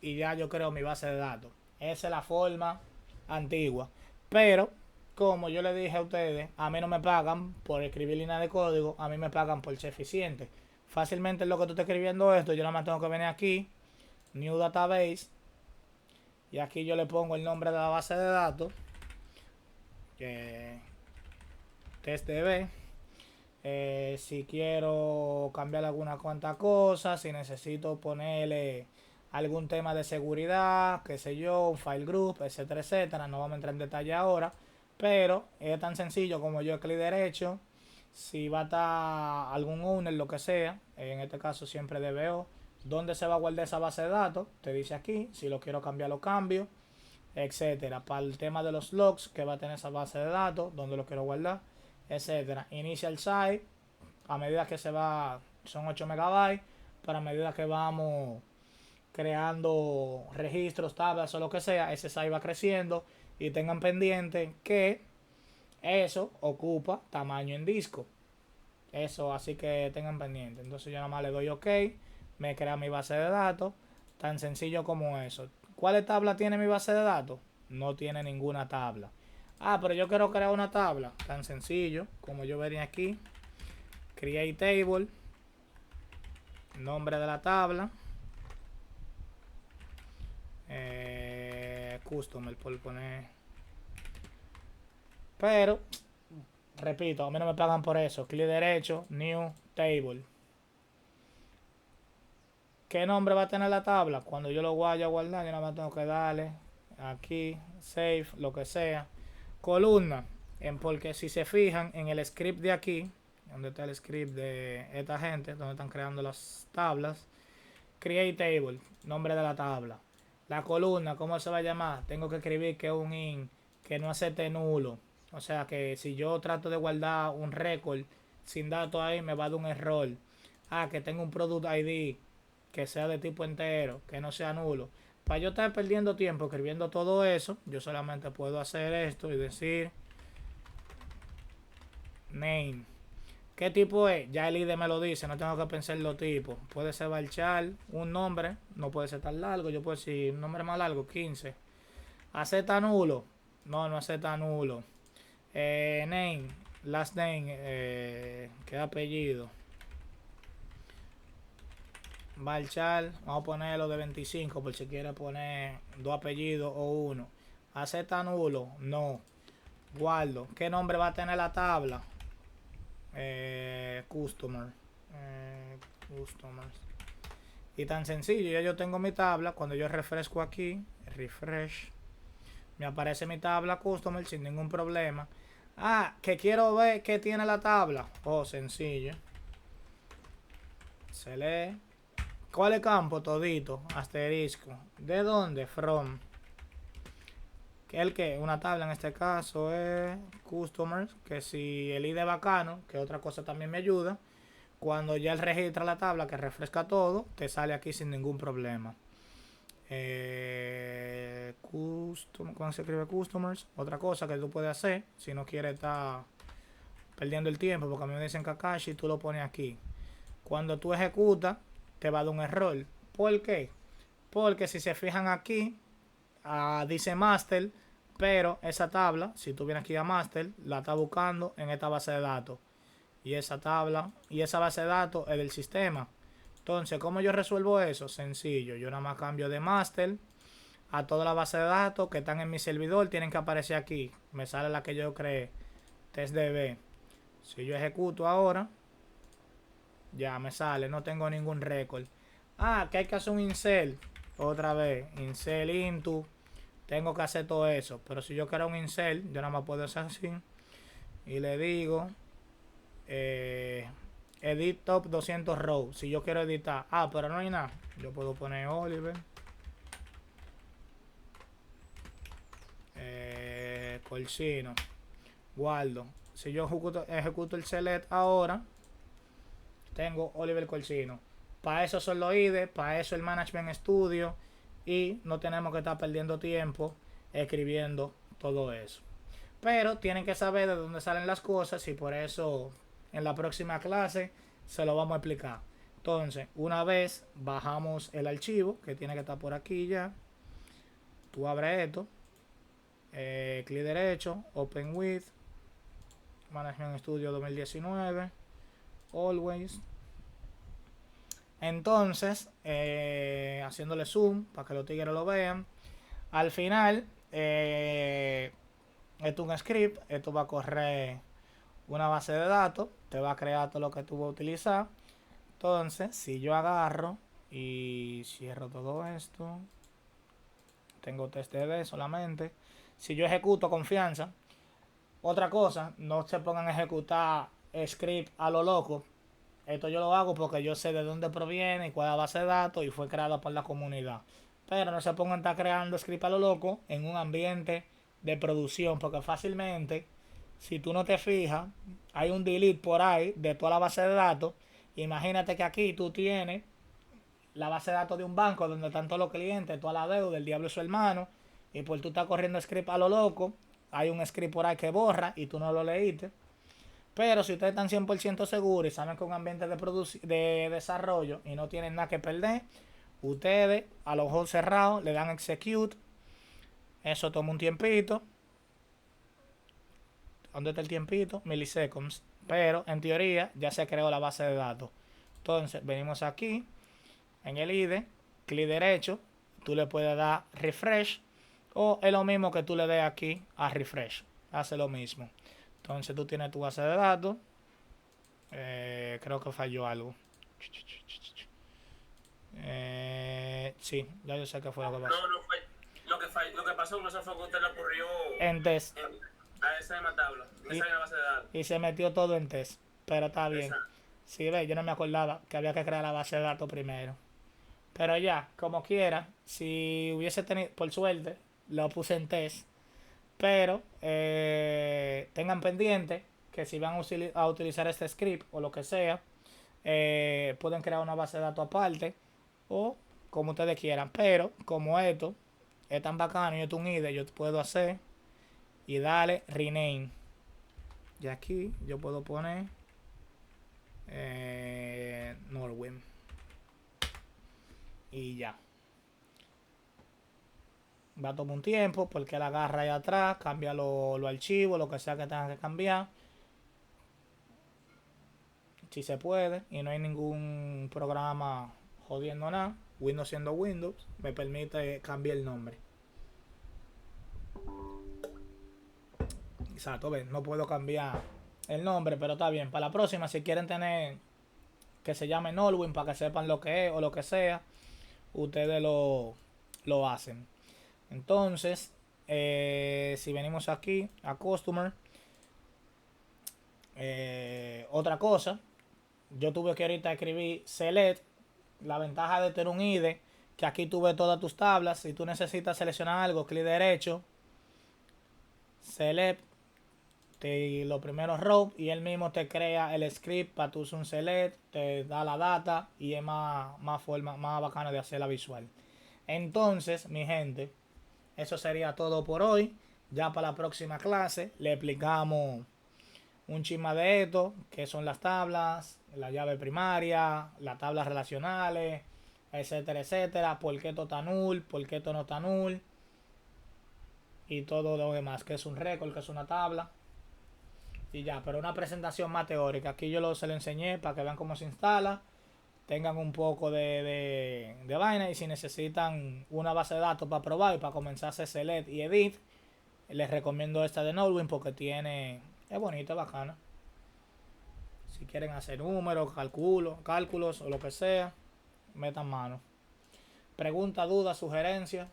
y ya yo creo mi base de datos. Esa es la forma antigua, pero como yo le dije a ustedes, a mí no me pagan por escribir líneas de código, a mí me pagan por ser eficiente. Fácilmente en lo que tú estás escribiendo esto, yo nada más tengo que venir aquí, new database, y aquí yo le pongo el nombre de la base de datos, testdb. Si quiero cambiar alguna cuanta cosa, si necesito ponerle algún tema de seguridad, qué sé yo, un file group, etcétera, etcétera. No vamos a entrar en detalle ahora, pero es tan sencillo como yo clic derecho. Si va a estar algún owner, lo que sea, en este caso siempre DBO, dónde se va a guardar esa base de datos, te dice aquí. Si lo quiero cambiar, lo cambio, etcétera. Para el tema de los logs que va a tener esa base de datos, dónde lo quiero guardar, etcétera. Initial size, a medida que se va, son 8 megabytes, para medida que vamos creando registros, tablas o lo que sea, ese size va creciendo, y tengan pendiente que eso ocupa tamaño en disco. Eso, así que tengan pendiente. Entonces yo nada más le doy OK, me crea mi base de datos, tan sencillo como eso. ¿Cuál tabla tiene mi base de datos? No tiene ninguna tabla. Ah, pero yo quiero crear una tabla. Tan sencillo como yo venía aquí, create table, nombre de la tabla, customer por poner. Pero repito, a mí no me pagan por eso. Clic derecho, new table. ¿Qué nombre va a tener la tabla? Cuando yo lo vaya a guardar, yo nada más tengo que darle aquí, save, lo que sea. Columna, porque si se fijan en el script de aquí, donde está el script de esta gente, donde están creando las tablas, create table, nombre de la tabla. La columna, ¿cómo se va a llamar? Tengo que escribir que es un in, que no acepte nulo. O sea que si yo trato de guardar un récord sin datos ahí, me va a dar un error. Ah, que tengo un product ID que sea de tipo entero, que no sea nulo. Para yo estar perdiendo tiempo escribiendo todo eso, yo solamente puedo hacer esto y decir name. ¿Qué tipo es? Ya el ID me lo dice, no tengo que pensar los tipos. Puede ser varchar, un nombre, no puede ser tan largo, yo puedo decir un nombre más largo, 15. ¿Acepta nulo? No, no acepta nulo. Name, last name, ¿qué apellido? Varchar, vamos a ponerlo de 25 por si quiere poner dos apellidos o uno. ¿Acepta nulo? No. Guardo. ¿Qué nombre va a tener la tabla? Customer. Customers. Y tan sencillo, ya yo tengo mi tabla. Cuando yo refresco aquí, refresh, me aparece mi tabla customer sin ningún problema. Ah, que quiero ver qué tiene la tabla. Oh, sencillo. Se lee. ¿Cuál es campo? Todito. Asterisco. ¿De dónde? From. El que una tabla en este caso es customers, que si el ID es bacano, que otra cosa también me ayuda, cuando ya él registra la tabla, que refresca todo, te sale aquí sin ningún problema. ¿Cómo se escribe customers? Otra cosa que tú puedes hacer, si no quieres estar perdiendo el tiempo, porque a mí me dicen Kakashi, tú lo pones aquí. Cuando tú ejecutas, te va a dar un error. ¿Por qué? Porque si se fijan aquí, dice master, pero esa tabla, si tú vienes aquí a master, la está buscando en esta base de datos. Y esa tabla, y esa base de datos es del sistema. Entonces, ¿cómo yo resuelvo eso? Sencillo, yo nada más cambio de master a toda la base de datos que están en mi servidor, tienen que aparecer aquí. Me sale la que yo creé, testdb. Si yo ejecuto ahora, ya me sale, no tengo ningún récord. Que hay que hacer un insert. Otra vez, insert into. Tengo que hacer todo eso. Pero si yo quiero un insert, yo nada más puedo hacer así. Y le digo edit top 200 row. Si yo quiero editar. Pero no hay nada. Yo puedo poner Oliver. Colchino. Guardo. Si yo ejecuto el select ahora, tengo Oliver Colchino. Para eso son los IDE, para eso el Management Studio, y no tenemos que estar perdiendo tiempo escribiendo todo eso. Pero tienen que saber de dónde salen las cosas y por eso en la próxima clase se lo vamos a explicar. Entonces, una vez bajamos el archivo, que tiene que estar por aquí ya, tú abres esto, clic derecho, Open With, Management Studio 2019, Always. Entonces, haciéndole zoom para que los tigres lo vean. Al final, esto es un script. Esto va a correr una base de datos. Te va a crear todo lo que tú vas a utilizar. Entonces, si yo agarro y cierro todo esto, tengo testd solamente. Si yo ejecuto confianza, otra cosa, no se pongan a ejecutar script a lo loco. Esto yo lo hago porque yo sé de dónde proviene y cuál es la base de datos y fue creada por la comunidad. Pero no se pongan a estar creando script a lo loco en un ambiente de producción, porque fácilmente, si tú no te fijas, hay un delete por ahí de toda la base de datos. Imagínate que aquí tú tienes la base de datos de un banco donde están todos los clientes, toda la deuda, el diablo y su hermano, y por tú estás corriendo script a lo loco, hay un script por ahí que borra y tú no lo leíste. Pero si ustedes están 100% seguros y saben que es un ambiente de desarrollo y no tienen nada que perder, ustedes a los ojos cerrados le dan execute. Eso toma un tiempito. ¿Dónde está el tiempito? Milliseconds. Pero en teoría ya se creó la base de datos. Entonces venimos aquí en el IDE, clic derecho, tú le puedes dar refresh o es lo mismo que tú le des aquí a refresh. Hace lo mismo. Entonces tú tienes tu base de datos. Creo que falló algo. Sí, ya yo sé que fue lo que pasó. No fue. Lo que pasó no se fue que usted le ocurrió En test. a esa misma tabla, esa misma base de datos. Y se metió todo en test. Pero está bien. Exacto. Sí, ve, yo no me acordaba que había que crear la base de datos primero. Pero ya, como quiera, si hubiese tenido, por suerte, lo puse en test. Pero tengan pendiente que si van a utilizar este script o lo que sea, pueden crear una base de datos aparte o como ustedes quieran. Pero como esto es tan bacano y esto es un IDE, yo puedo hacer y darle rename. Y aquí yo puedo poner Norwin. Y ya. Va a tomar un tiempo porque él agarra ahí atrás, cambia los archivos, lo que sea que tenga que cambiar. Si se puede y no hay ningún programa jodiendo nada. Windows siendo Windows, me permite cambiar el nombre. Exacto, ven, no puedo cambiar el nombre, pero está bien. Para la próxima, si quieren tener que se llame Norwin para que sepan lo que es o lo que sea, ustedes lo hacen. Entonces, si venimos aquí a Customer, otra cosa, yo tuve que ahorita escribir Select. La ventaja de tener un IDE, que aquí tú ves todas tus tablas. Si tú necesitas seleccionar algo, clic derecho, Select, lo primero row, y él mismo te crea el script para tu un select, te da la data y es más forma, más bacana de hacer la visual. Entonces, mi gente, eso sería todo por hoy. Ya para la próxima clase le explicamos un chisme de esto, que son las tablas, la llave primaria, las tablas relacionales, etcétera, etcétera, por qué esto está null, por qué esto no está null, y todo lo demás, que es un récord, que es una tabla. Y ya, pero una presentación más teórica. Aquí yo se lo enseñé para que vean cómo se instala, tengan un poco de vaina, y si necesitan una base de datos para probar y para comenzar a hacer select y edit, les recomiendo esta de Norwin porque es bonita, es bacana. Si quieren hacer números, cálculos o lo que sea, metan mano. Pregunta, duda, sugerencia.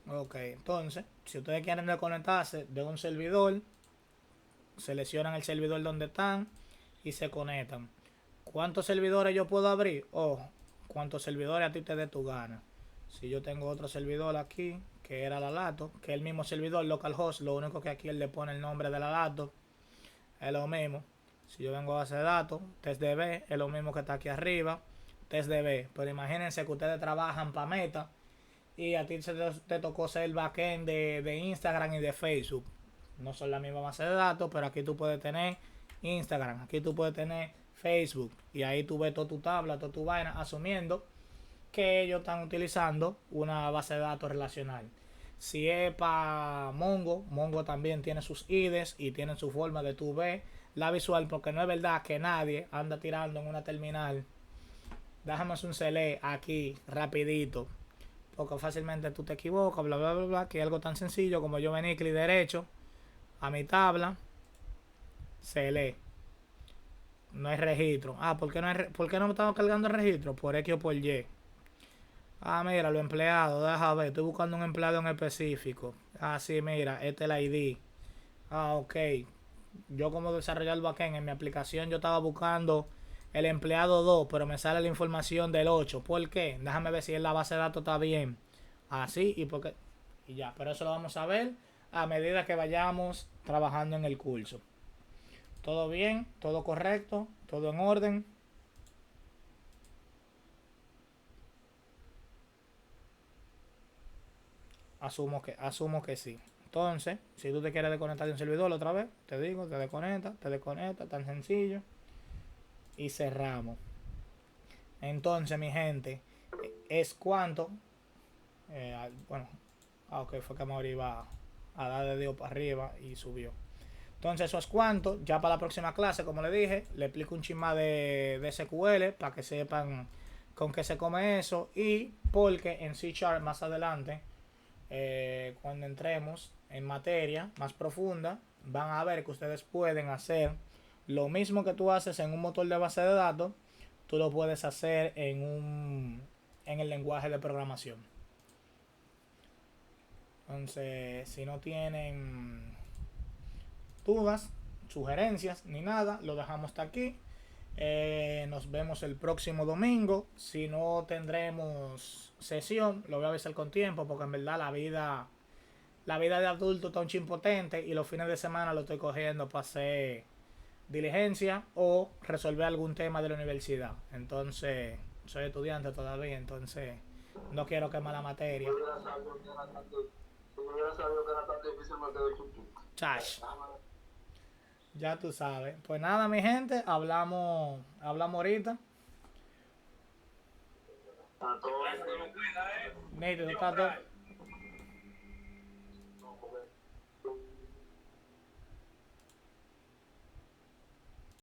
Ok, entonces, si ustedes quieren desconectarse de un servidor, seleccionan el servidor donde están y se conectan. ¿Cuántos servidores yo puedo abrir? Ojo, cuántos servidores a ti te dé tu gana. Si yo tengo otro servidor aquí, que era la laptop, que es el mismo servidor localhost, lo único que aquí él le pone el nombre de la laptop, es lo mismo. Si yo vengo a base de datos, testdb, es lo mismo que está aquí arriba, testdb. Pero imagínense que ustedes trabajan para Meta y a ti te tocó ser el backend de Instagram y de Facebook. No son la misma base de datos, pero aquí tú puedes tener Instagram, aquí tú puedes tener Facebook, y ahí tú ves toda tu tabla, toda tu vaina, asumiendo que ellos están utilizando una base de datos relacional. Si es para Mongo también tiene sus IDEs y tiene su forma de tu ver la visual, porque no es verdad que nadie anda tirando en una terminal. Déjame un select aquí rapidito, porque fácilmente tú te equivocas, bla bla bla bla, que es algo tan sencillo como yo venir clic derecho a mi tabla, select. No hay registro. ¿Por qué no me estaba cargando el registro? Por X o por Y. Mira, los empleados, deja ver, estoy buscando un empleado en específico. Sí, mira, este es el ID. Ok. Yo como desarrollador backend en mi aplicación yo estaba buscando el empleado 2, pero me sale la información del 8. ¿Por qué? Déjame ver si en la base de datos está bien. Así y ya, pero eso lo vamos a ver a medida que vayamos trabajando en el curso. ¿Todo bien? ¿Todo correcto? ¿Todo en orden? Asumo que sí. Entonces, si tú te quieres desconectar de un servidor otra vez, te digo, te desconecta, tan sencillo. Y cerramos. Entonces, mi gente, es cuánto. Bueno, ok, fue que Mauri iba a dar de Dios para arriba y subió. Entonces, eso es cuánto. Ya para la próxima clase, como le dije, le explico un chisme de SQL para que sepan con qué se come eso. Y porque en C# más adelante, cuando entremos en materia más profunda, van a ver que ustedes pueden hacer lo mismo que tú haces en un motor de base de datos, tú lo puedes hacer en el lenguaje de programación. Entonces, si no tienen dudas, sugerencias ni nada, lo dejamos hasta aquí. Nos vemos el próximo domingo. Si no tendremos sesión, lo voy a avisar con tiempo, porque en verdad la vida de adulto está un chin potente y los fines de semana lo estoy cogiendo para hacer diligencia o resolver algún tema de la universidad. Entonces, soy estudiante todavía, entonces no quiero quemar la materia. Si hubiera sabido que era tan difícil, si hubiera sabido que era tan difícil, me quedé chiquito. Chach, ya tú sabes. Pues nada, mi gente, hablamos ahorita. A todos. Gracias, que lo cuida, Nate, tú estás todo-